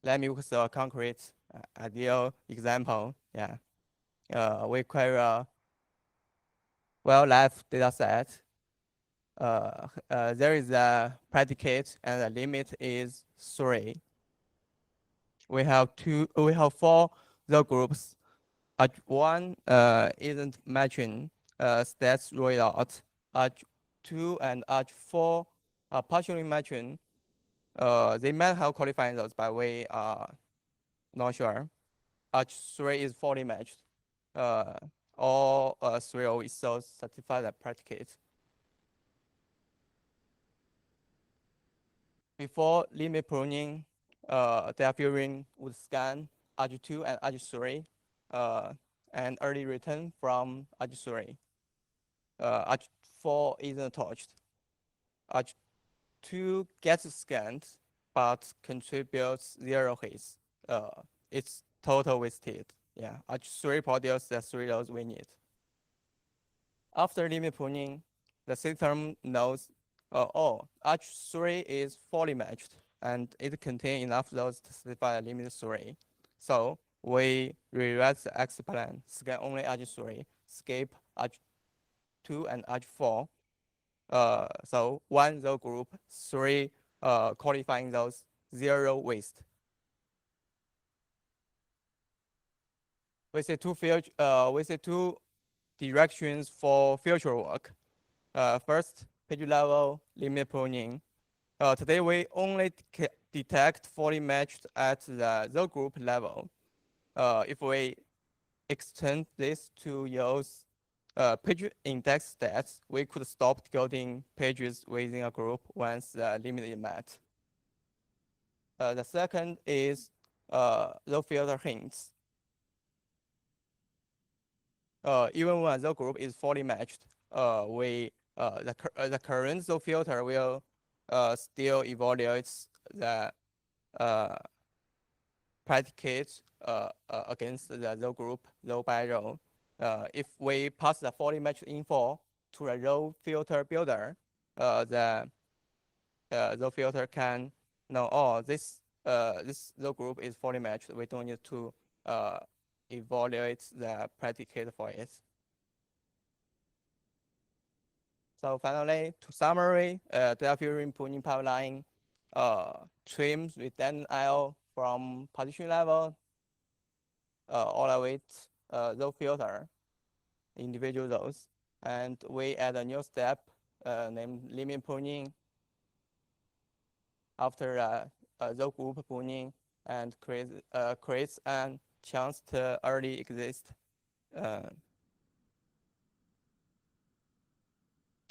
Let me use a concrete ideal example. We query a wildlife data set. There is a predicate and the limit is 3. We have 4 row groups. One isn't matching stats rolled out. Arch 2 and Arch 4 are partially matching. They might have qualifying those, but we are not sure. Arch 3 is fully matched. All 3 of its cells satisfy the predicate. Before limit pruning, DataFusion would scan Arch 2 and Arch 3 and early return from Arch 3. Arch 4 isn't touched. Arch 2 gets scanned, but contributes 0 hits. It's total wasted. Arch 3 produces the 3 rows we need. After limit pruning, the system knows, Arch 3 is fully matched, and it contains enough rows to satisfy limit 3. So we rewrite the access plan, scan only Arch 3, skip Arch 2 and Arch 4. So 1 row group, 3 qualifying those, 0 waste. We see two directions for future work. First, page level limit pruning. Today we only detect fully matched at the row group level. If we extend this to use page index stats, we could stop decoding pages within a group once the limit is met. The second is row filter hints. Even when the group is fully matched, the current row filter will still evaluate the predicate against the row group row by row. If we pass the fully matched info to a row filter builder, the row filter can know, this row group is fully matched. We don't need to evaluate the predicate for it. So finally, to summary, DataFusion pruning pipeline trims with Daniël from partition level all of it row filter individual rows, and we add a new step named limit pruning after row group pruning, and creates a chance to early exist.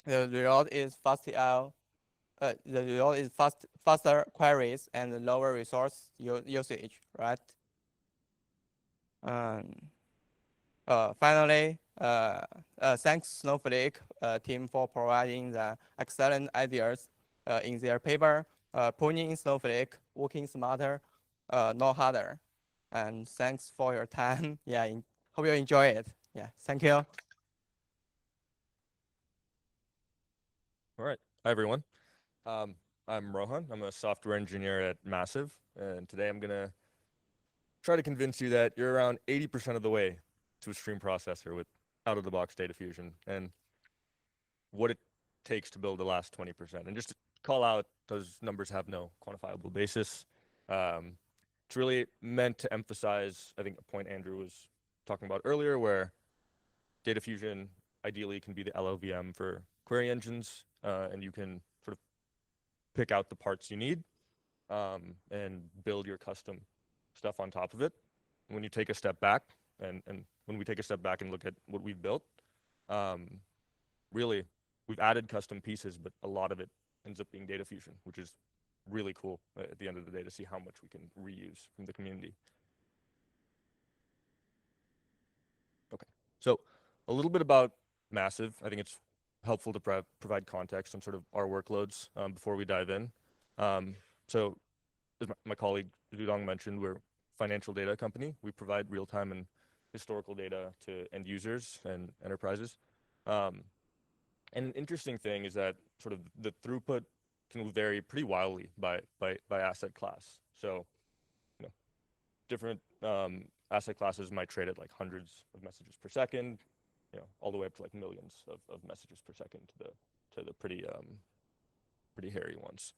The result is faster queries and lower resource usage, right? Finally, thanks Snowflake team for providing the excellent ideas in their paper, Pruning in Snowflake, Working Smarter, Not Harder. And thanks for your time. Yeah, hope you enjoy it. Yeah, thank you. All right. Hi, everyone. I'm Rohan. I'm a software engineer at Massive. And today I'm going to try to convince you that you're around 80% of the way to a stream processor with out-of-the-box data fusion and what it takes to build the last 20%. And just to call out, those numbers have no quantifiable basis. It's really meant to emphasize, I think, a point Andrew was talking about earlier, where data fusion ideally can be the LLVM for query engines, and you can sort of pick out the parts you need and build your custom stuff on top of it. When you take a step back, and when we take a step back and look at what we've built, really, we've added custom pieces, but a lot of it ends up being data fusion, which is really cool at the end of the day to see how much we can reuse from the community. Okay, so a little bit about Massive. I think it's helpful to provide context on sort of our workloads before we dive in. So as my colleague Xudong mentioned, we're a financial data company. We provide real-time and historical data to end users and enterprises. And an interesting thing is that sort of the throughput can vary pretty wildly by asset class. So, you know, different asset classes might trade at like hundreds of messages per second, you know, all the way up to like millions of messages per second to the pretty hairy ones.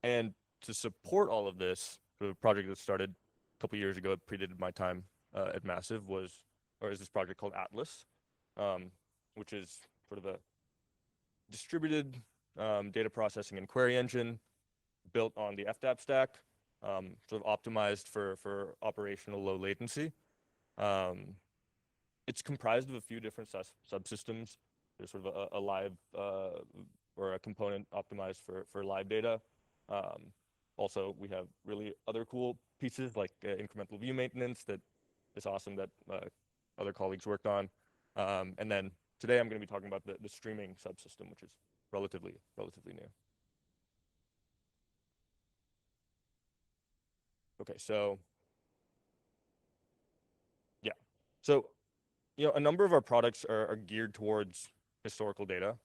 And to support all of this, the project that started a couple years ago, it predated my time at Massive, is this project called Atlas, which is sort of a distributed data processing and query engine built on the FDAP stack, sort of optimized for operational low latency. It's comprised of a few different subsystems. There's sort of a live or a component optimized for live data. Also, we have really other cool pieces like incremental view maintenance that is awesome that other colleagues worked on. And then today I'm going to be talking about the streaming subsystem, which is relatively new. Okay, so yeah. So, you know, a number of our products are geared towards historical data.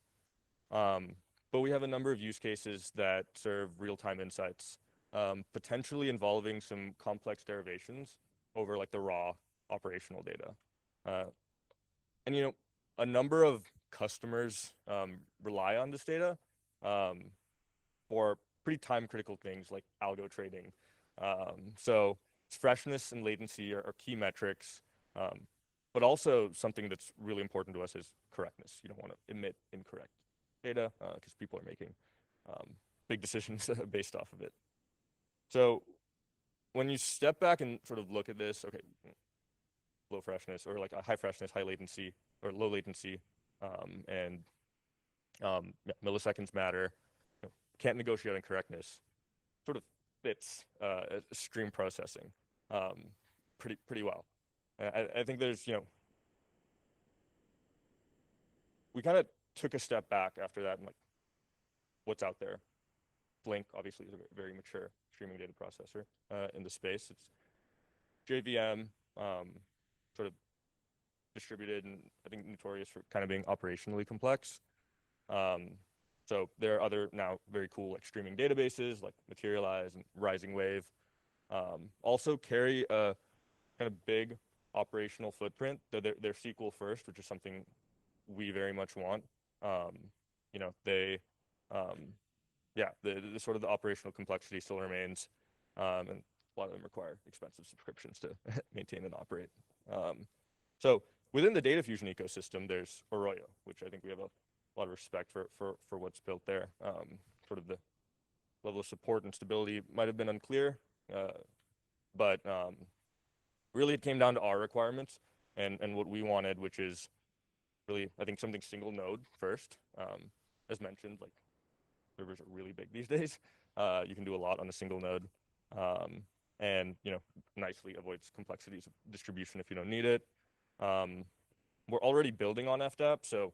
But we have a number of use cases that serve real-time insights, potentially involving some complex derivations over like the raw operational data. And you know, a number of customers rely on this data for pretty time-critical things like algo trading. So freshness and latency are key metrics, but also something that's really important to us is correctness. You don't want to emit incorrect data because people are making big decisions based off of it. So when you step back and sort of look at this, okay, low freshness or like a high freshness, high latency or low latency, and milliseconds matter, you know, can't negotiate on correctness, sort of fits stream processing pretty well. I think there's, you know, we kind of took a step back after that and like, what's out there? Blink obviously is a very mature streaming data processor in the space. It's JVM, sort of distributed and I think notorious for kind of being operationally complex. So there are other now very cool like streaming databases like Materialize and Rising Wave. Also carry a kind of big operational footprint. They're SQL first, which is something we very much want. You know, they, yeah, the sort of the operational complexity still remains, and a lot of them require expensive subscriptions to maintain and operate. So within the data fusion ecosystem, there's Arroyo, which I think we have a lot of respect for what's built there. Sort of the level of support and stability might have been unclear, but really it came down to our requirements and what we wanted, which is really, I think something single node first. As mentioned, like servers are really big these days. You can do a lot on a single node, and nicely avoids complexities of distribution if you don't need it. We're already building on FDAP, so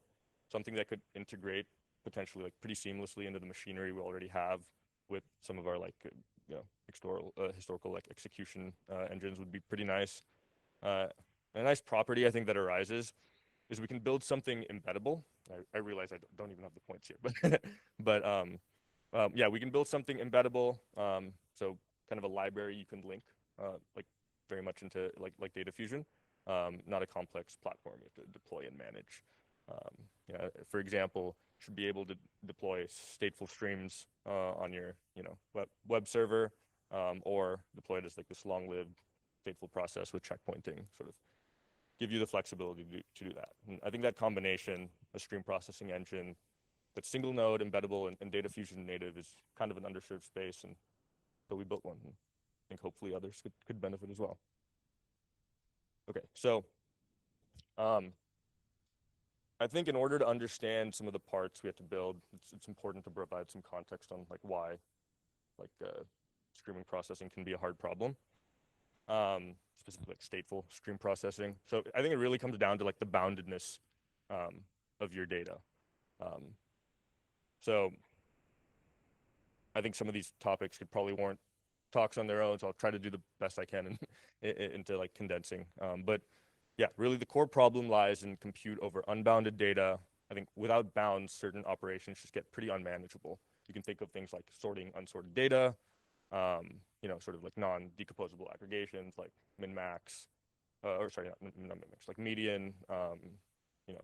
something that could integrate potentially like pretty seamlessly into the machinery we already have with some of our like historical like execution engines would be pretty nice. A nice property I think that arises is we can build something embeddable. I realize I don't even have the points here, but yeah, we can build something embeddable. So kind of a library you can link like very much into like DataFusion. Not a complex platform you have to deploy and manage. For example, you should be able to deploy stateful streams on your web server, or deploy it as like this long-lived stateful process with checkpointing, sort of give you the flexibility to do that. And I think that combination, a stream processing engine that's single node, embeddable, and DataFusion native is kind of an underserved space, and so we built one. And I think hopefully others could benefit as well. Okay, so I think in order to understand some of the parts we have to build, it's important to provide some context on like why like streaming processing can be a hard problem. Specifically like stateful stream processing. So I think it really comes down to like the boundedness of your data. So I think some of these topics could probably warrant talks on their own, so I'll try to do the best I can into like condensing. But yeah, really the core problem lies in compute over unbounded data. I think without bounds, certain operations just get pretty unmanageable. You can think of things like sorting unsorted data, sort of like non-decomposable aggregations like min-max, or sorry, not min-max, like median,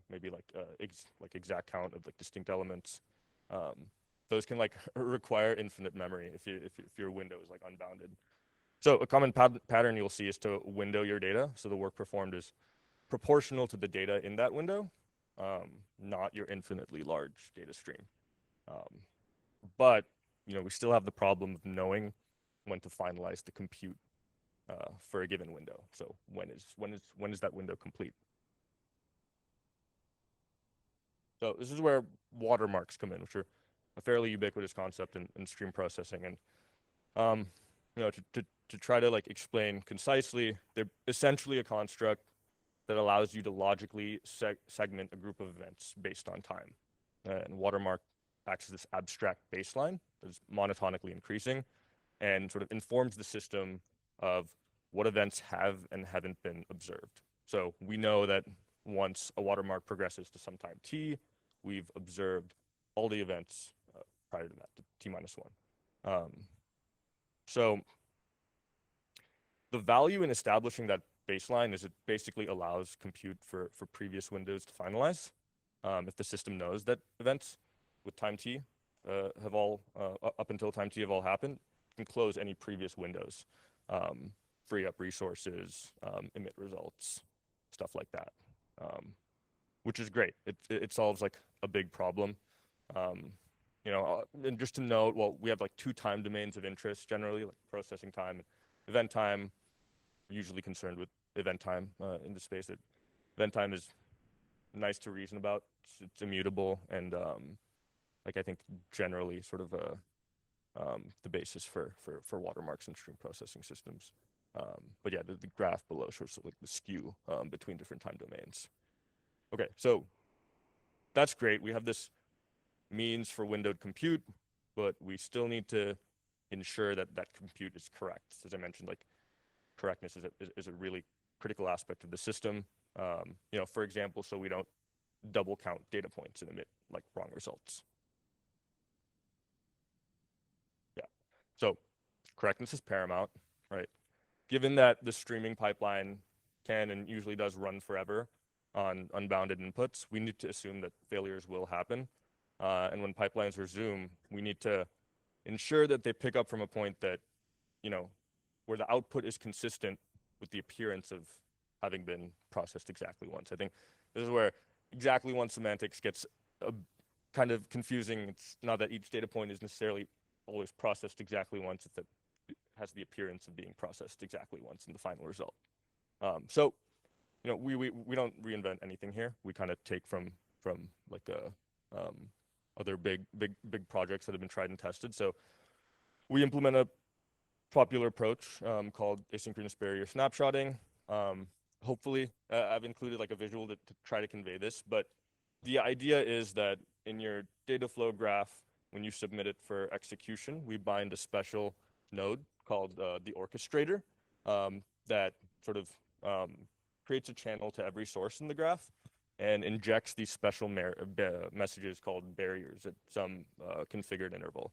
maybe like exact count of like distinct elements. Those can like require infinite memory if your window is like unbounded. So a common pattern you'll see is to window your data. So the work performed is proportional to the data in that window, not your infinitely large data stream. But we still have the problem of knowing when to finalize the compute for a given window. So when is that window complete? So this is where watermarks come in, which are a fairly ubiquitous concept in stream processing. And to try to like explain concisely, they're essentially a construct that allows you to logically segment a group of events based on time. And watermark acts as this abstract baseline that is monotonically increasing and sort of informs the system of what events have and haven't been observed. So we know that once a watermark progresses to some time t, we've observed all the events prior to that, to t-1. So the value in establishing that baseline is it basically allows compute for previous windows to finalize. If the system knows that events with time t have all, up until time t have all happened, you can close any previous windows, free up resources, emit results, stuff like that, which is great. It solves like a big problem. And just to note, well, we have like two time domains of interest generally, like processing time and event time. We're usually concerned with event time in the space. Event time is nice to reason about. It's immutable and like I think generally sort of the basis for watermarks and stream processing systems. But yeah, the graph below shows like the skew between different time domains. Okay, so that's great. We have this means for windowed compute, but we still need to ensure that that compute is correct. As I mentioned, like correctness is a really critical aspect of the system. For example, so we don't double count data points and emit like wrong results. Yeah, so correctness is paramount, right? Given that the streaming pipeline can and usually does run forever on unbounded inputs, we need to assume that failures will happen. And when pipelines resume, we need to ensure that they pick up from a point that, where the output is consistent with the appearance of having been processed exactly once. I think this is where exactly once semantics gets kind of confusing. It's not that each data point is necessarily always processed exactly once, it's that it has the appearance of being processed exactly once in the final result. So you know, we don't reinvent anything here. We kind of take from like other big projects that have been tried and tested. So we implement a popular approach called asynchronous barrier snapshotting. Hopefully, I've included like a visual to try to convey this, but the idea is that in your data flow graph, when you submit it for execution, we bind a special node called the orchestrator that sort of creates a channel to every source in the graph and injects these special messages called barriers at some configured interval.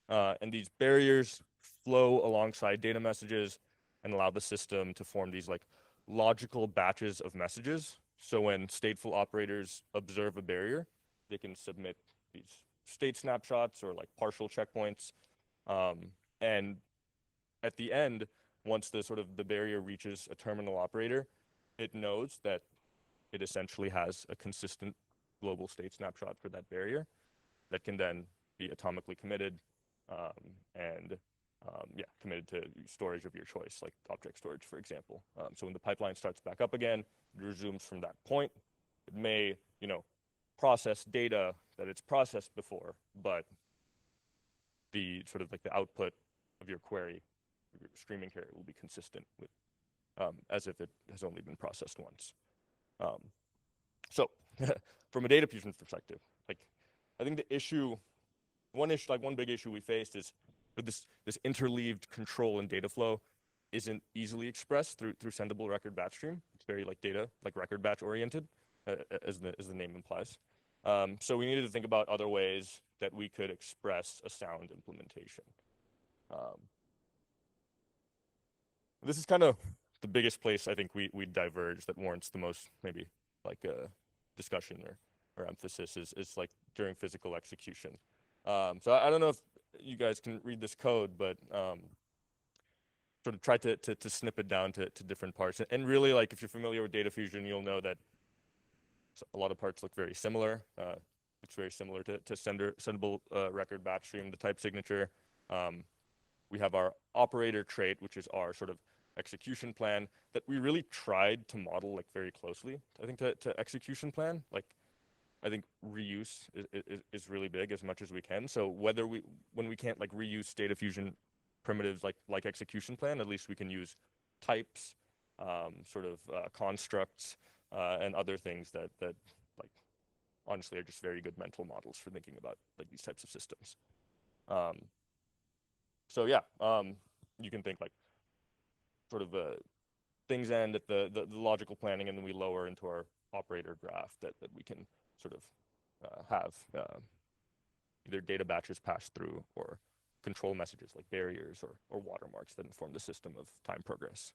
And these barriers flow alongside data messages and allow the system to form these like logical batches of messages. So when stateful operators observe a barrier, they can submit these state snapshots or like partial checkpoints. And at the end, once the barrier reaches a terminal operator, it knows that it essentially has a consistent global state snapshot for that barrier that can then be atomically committed and committed to storage of your choice, like object storage, for example. So when the pipeline starts back up again, it resumes from that point. It may, you know, process data that it's processed before, but the sort of like the output of your query, your streaming query, will be consistent with as if it has only been processed once. So from a DataFusion perspective, like I think one big issue we faced is this interleaved control and data flow isn't easily expressed through sendable record batch stream. It's very like record batch oriented, as the name implies. So we needed to think about other ways that we could express a sound implementation. This is kind of the biggest place I think we diverge that warrants the most maybe like discussion or emphasis is like during physical execution. So I don't know if you guys can read this code, but sort of try to snip it down to different parts. And really, like if you're familiar with DataFusion, you'll know that a lot of parts look very similar. It's very similar to sendable record batch stream, the type signature. We have our operator trait, which is our sort of execution plan that we really tried to model like very closely, I think, to execution plan. Like I think reuse is really big as much as we can. So when we can't like reuse DataFusion primitives like execution plan, at least we can use types, constructs, and other things that like honestly are just very good mental models for thinking about like these types of systems. So yeah, you can think like sort of things end at the logical planning, and then we lower into our operator graph that we can sort of have either data batches pass through or control messages like barriers or watermarks that inform the system of time progress.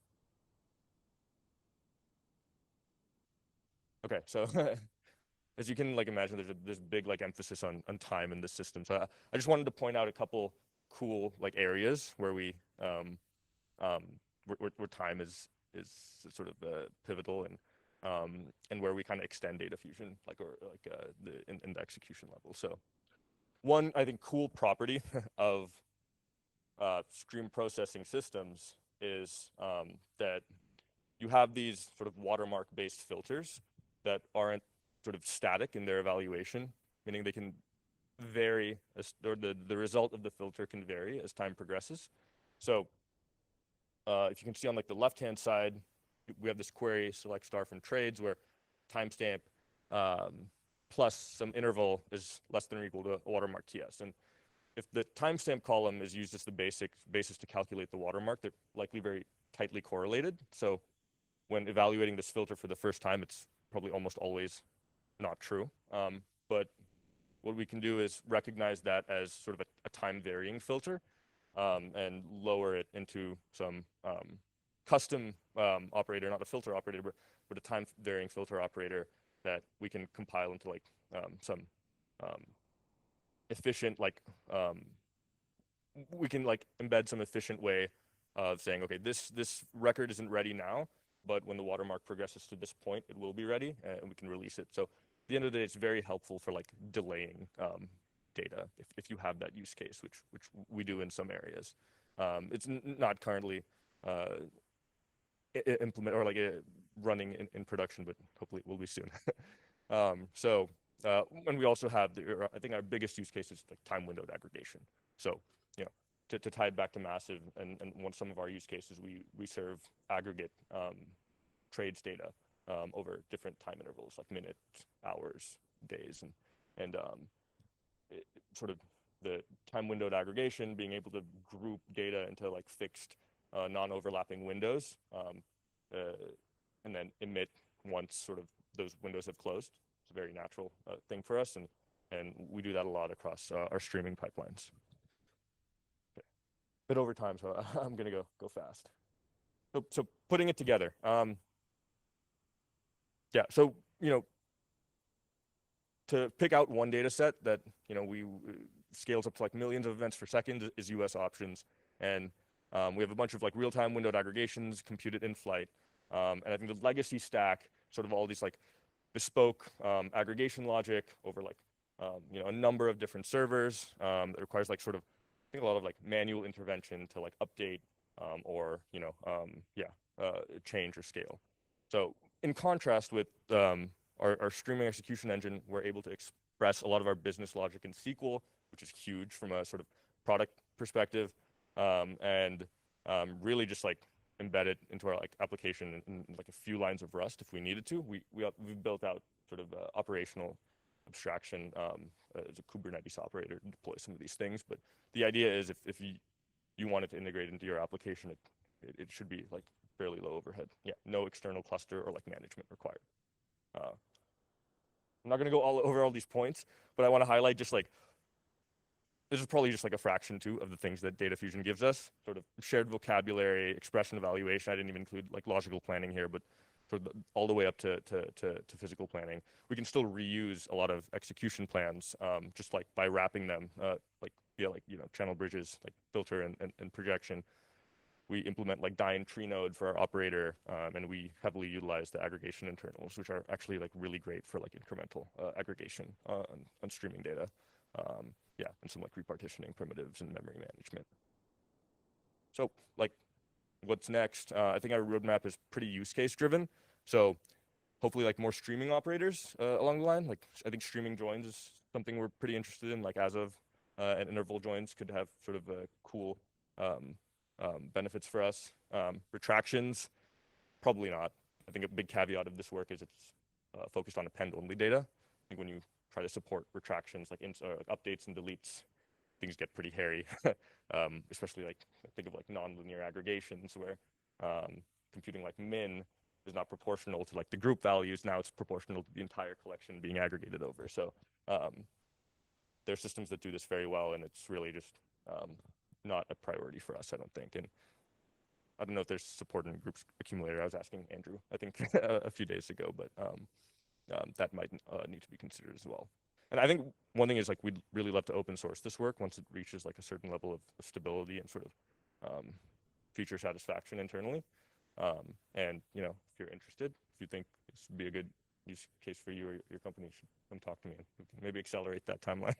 Okay, so as you can like imagine, there's this big like emphasis on time in this system. So I just wanted to point out a couple cool like areas where we where time is sort of pivotal and where we kind of extend DataFusion in the execution level. So one, I think, cool property of stream processing systems is that you have these sort of watermark-based filters that aren't sort of static in their evaluation, meaning they can vary, or the result of the filter can vary as time progresses. So if you can see on like the left-hand side, we have this query select star from trades where timestamp plus some interval is less than or equal to a watermark TS. And if the timestamp column is used as the basis to calculate the watermark, they're likely very tightly correlated. So when evaluating this filter for the first time, it's probably almost always not true. But what we can do is recognize that as sort of a time varying filter and lower it into some custom operator, not a filter operator, but a time varying filter operator that we can compile into like some efficient, like we can like embed some efficient way of saying, okay, this record isn't ready now, but when the watermark progresses to this point, it will be ready, and we can release it. So at the end of the day, it's very helpful for like delaying data if you have that use case, which we do in some areas. It's not currently implement or like running in production, but hopefully it will be soon. And we also have I think our biggest use case is like time windowed aggregation. So, you know, to tie it back to massive and some of our use cases, we serve aggregate trades data over different time intervals, like minutes, hours, days, and sort of the time windowed aggregation, being able to group data into like fixed non-overlapping windows, and then emit once sort of those windows have closed. It's a very natural thing for us, and we do that a lot across our streaming pipelines. Okay. Bit over time, so I'm gonna go fast. So putting it together, yeah. So you know, to pick out one data set that we scales up to like millions of events per second is US options, and we have a bunch of like real-time windowed aggregations computed in flight, and I think the legacy stack, sort of all these like bespoke aggregation logic over like a number of different servers that requires like sort of I think a lot of like manual intervention to like update or change or scale. So in contrast with our streaming execution engine, we're able to express a lot of our business logic in SQL, which is huge from a sort of product perspective, and really just like embed it into our like application in like a few lines of Rust if we needed to. We've built out sort of operational abstraction as a Kubernetes operator to deploy some of these things. But the idea is if you want it to integrate into your application, it should be like fairly low overhead. Yeah, no external cluster or like management required. I'm not going to go over all these points, but I want to highlight just like this is probably just like a fraction too of the things that DataFusion gives us. Sort of shared vocabulary, expression evaluation. I didn't even include like logical planning here, but sort of all the way up to physical planning. We can still reuse a lot of execution plans, just like by wrapping them like via like channel bridges, like filter and projection. We implement like Dyn tree node for our operator, and we heavily utilize the aggregation internals, which are actually like really great for like incremental aggregation on streaming data. Yeah, and some like repartitioning primitives and memory management. So like what's next? I think our roadmap is pretty use case driven. So hopefully like more streaming operators along the line. Like I think streaming joins is something we're pretty interested in, like as of, and interval joins could have sort of a cool benefits for us. Retractions, probably not. I think a big caveat of this work is it's focused on append-only data. I think when you try to support retractions, like updates and deletes, things get pretty hairy, especially like think of like nonlinear aggregations where computing like min is not proportional to like the group values. Now it's proportional to the entire collection being aggregated over. So there are systems that do this very well, and it's really just not a priority for us, I don't think. And I don't know if there's support in groups accumulator. I was asking Andrew, I think a few days ago, but that might need to be considered as well. And I think one thing is like we'd really love to open source this work once it reaches like a certain level of stability and sort of feature satisfaction internally. And if you're interested, if you think this would be a good use case for you or your company, you should come talk to me and we can maybe accelerate that timeline.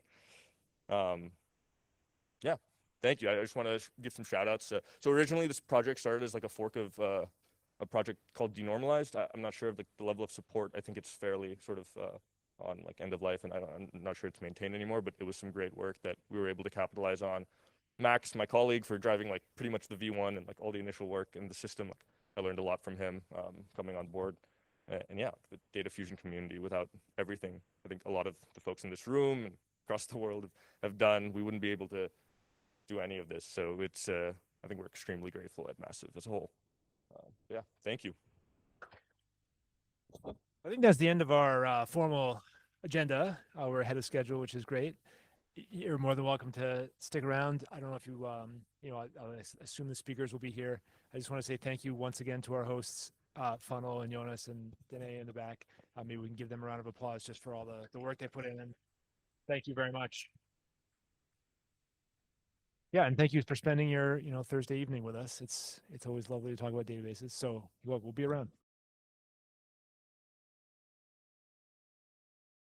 Yeah, thank you. I just want to give some shout outs. So originally this project started as like a fork of a project called Denormalized. I'm not sure of the level of support. I think it's fairly sort of on like end of life, and I'm not sure it's maintained anymore, but it was some great work that we were able to capitalize on. Max, my colleague, for driving like pretty much the V1 and like all the initial work in the system. I learned a lot from him coming on board. And yeah, the DataFusion community, without everything, I think a lot of the folks in this room and across the world have done, we wouldn't be able to do any of this. So it's, I think we're extremely grateful at Massive as a whole. Yeah, thank you. I think that's the end of our formal agenda. We're ahead of schedule, which is great. You're more than welcome to stick around. I don't know if you, I assume the speakers will be here. I just want to say thank you once again to our hosts, Funnel and Jonas and Danae in the back. Maybe we can give them a round of applause just for all the work they put in. And thank you very much. Yeah, and thank you for spending your Thursday evening with us. It's always lovely to talk about databases. So we'll be around.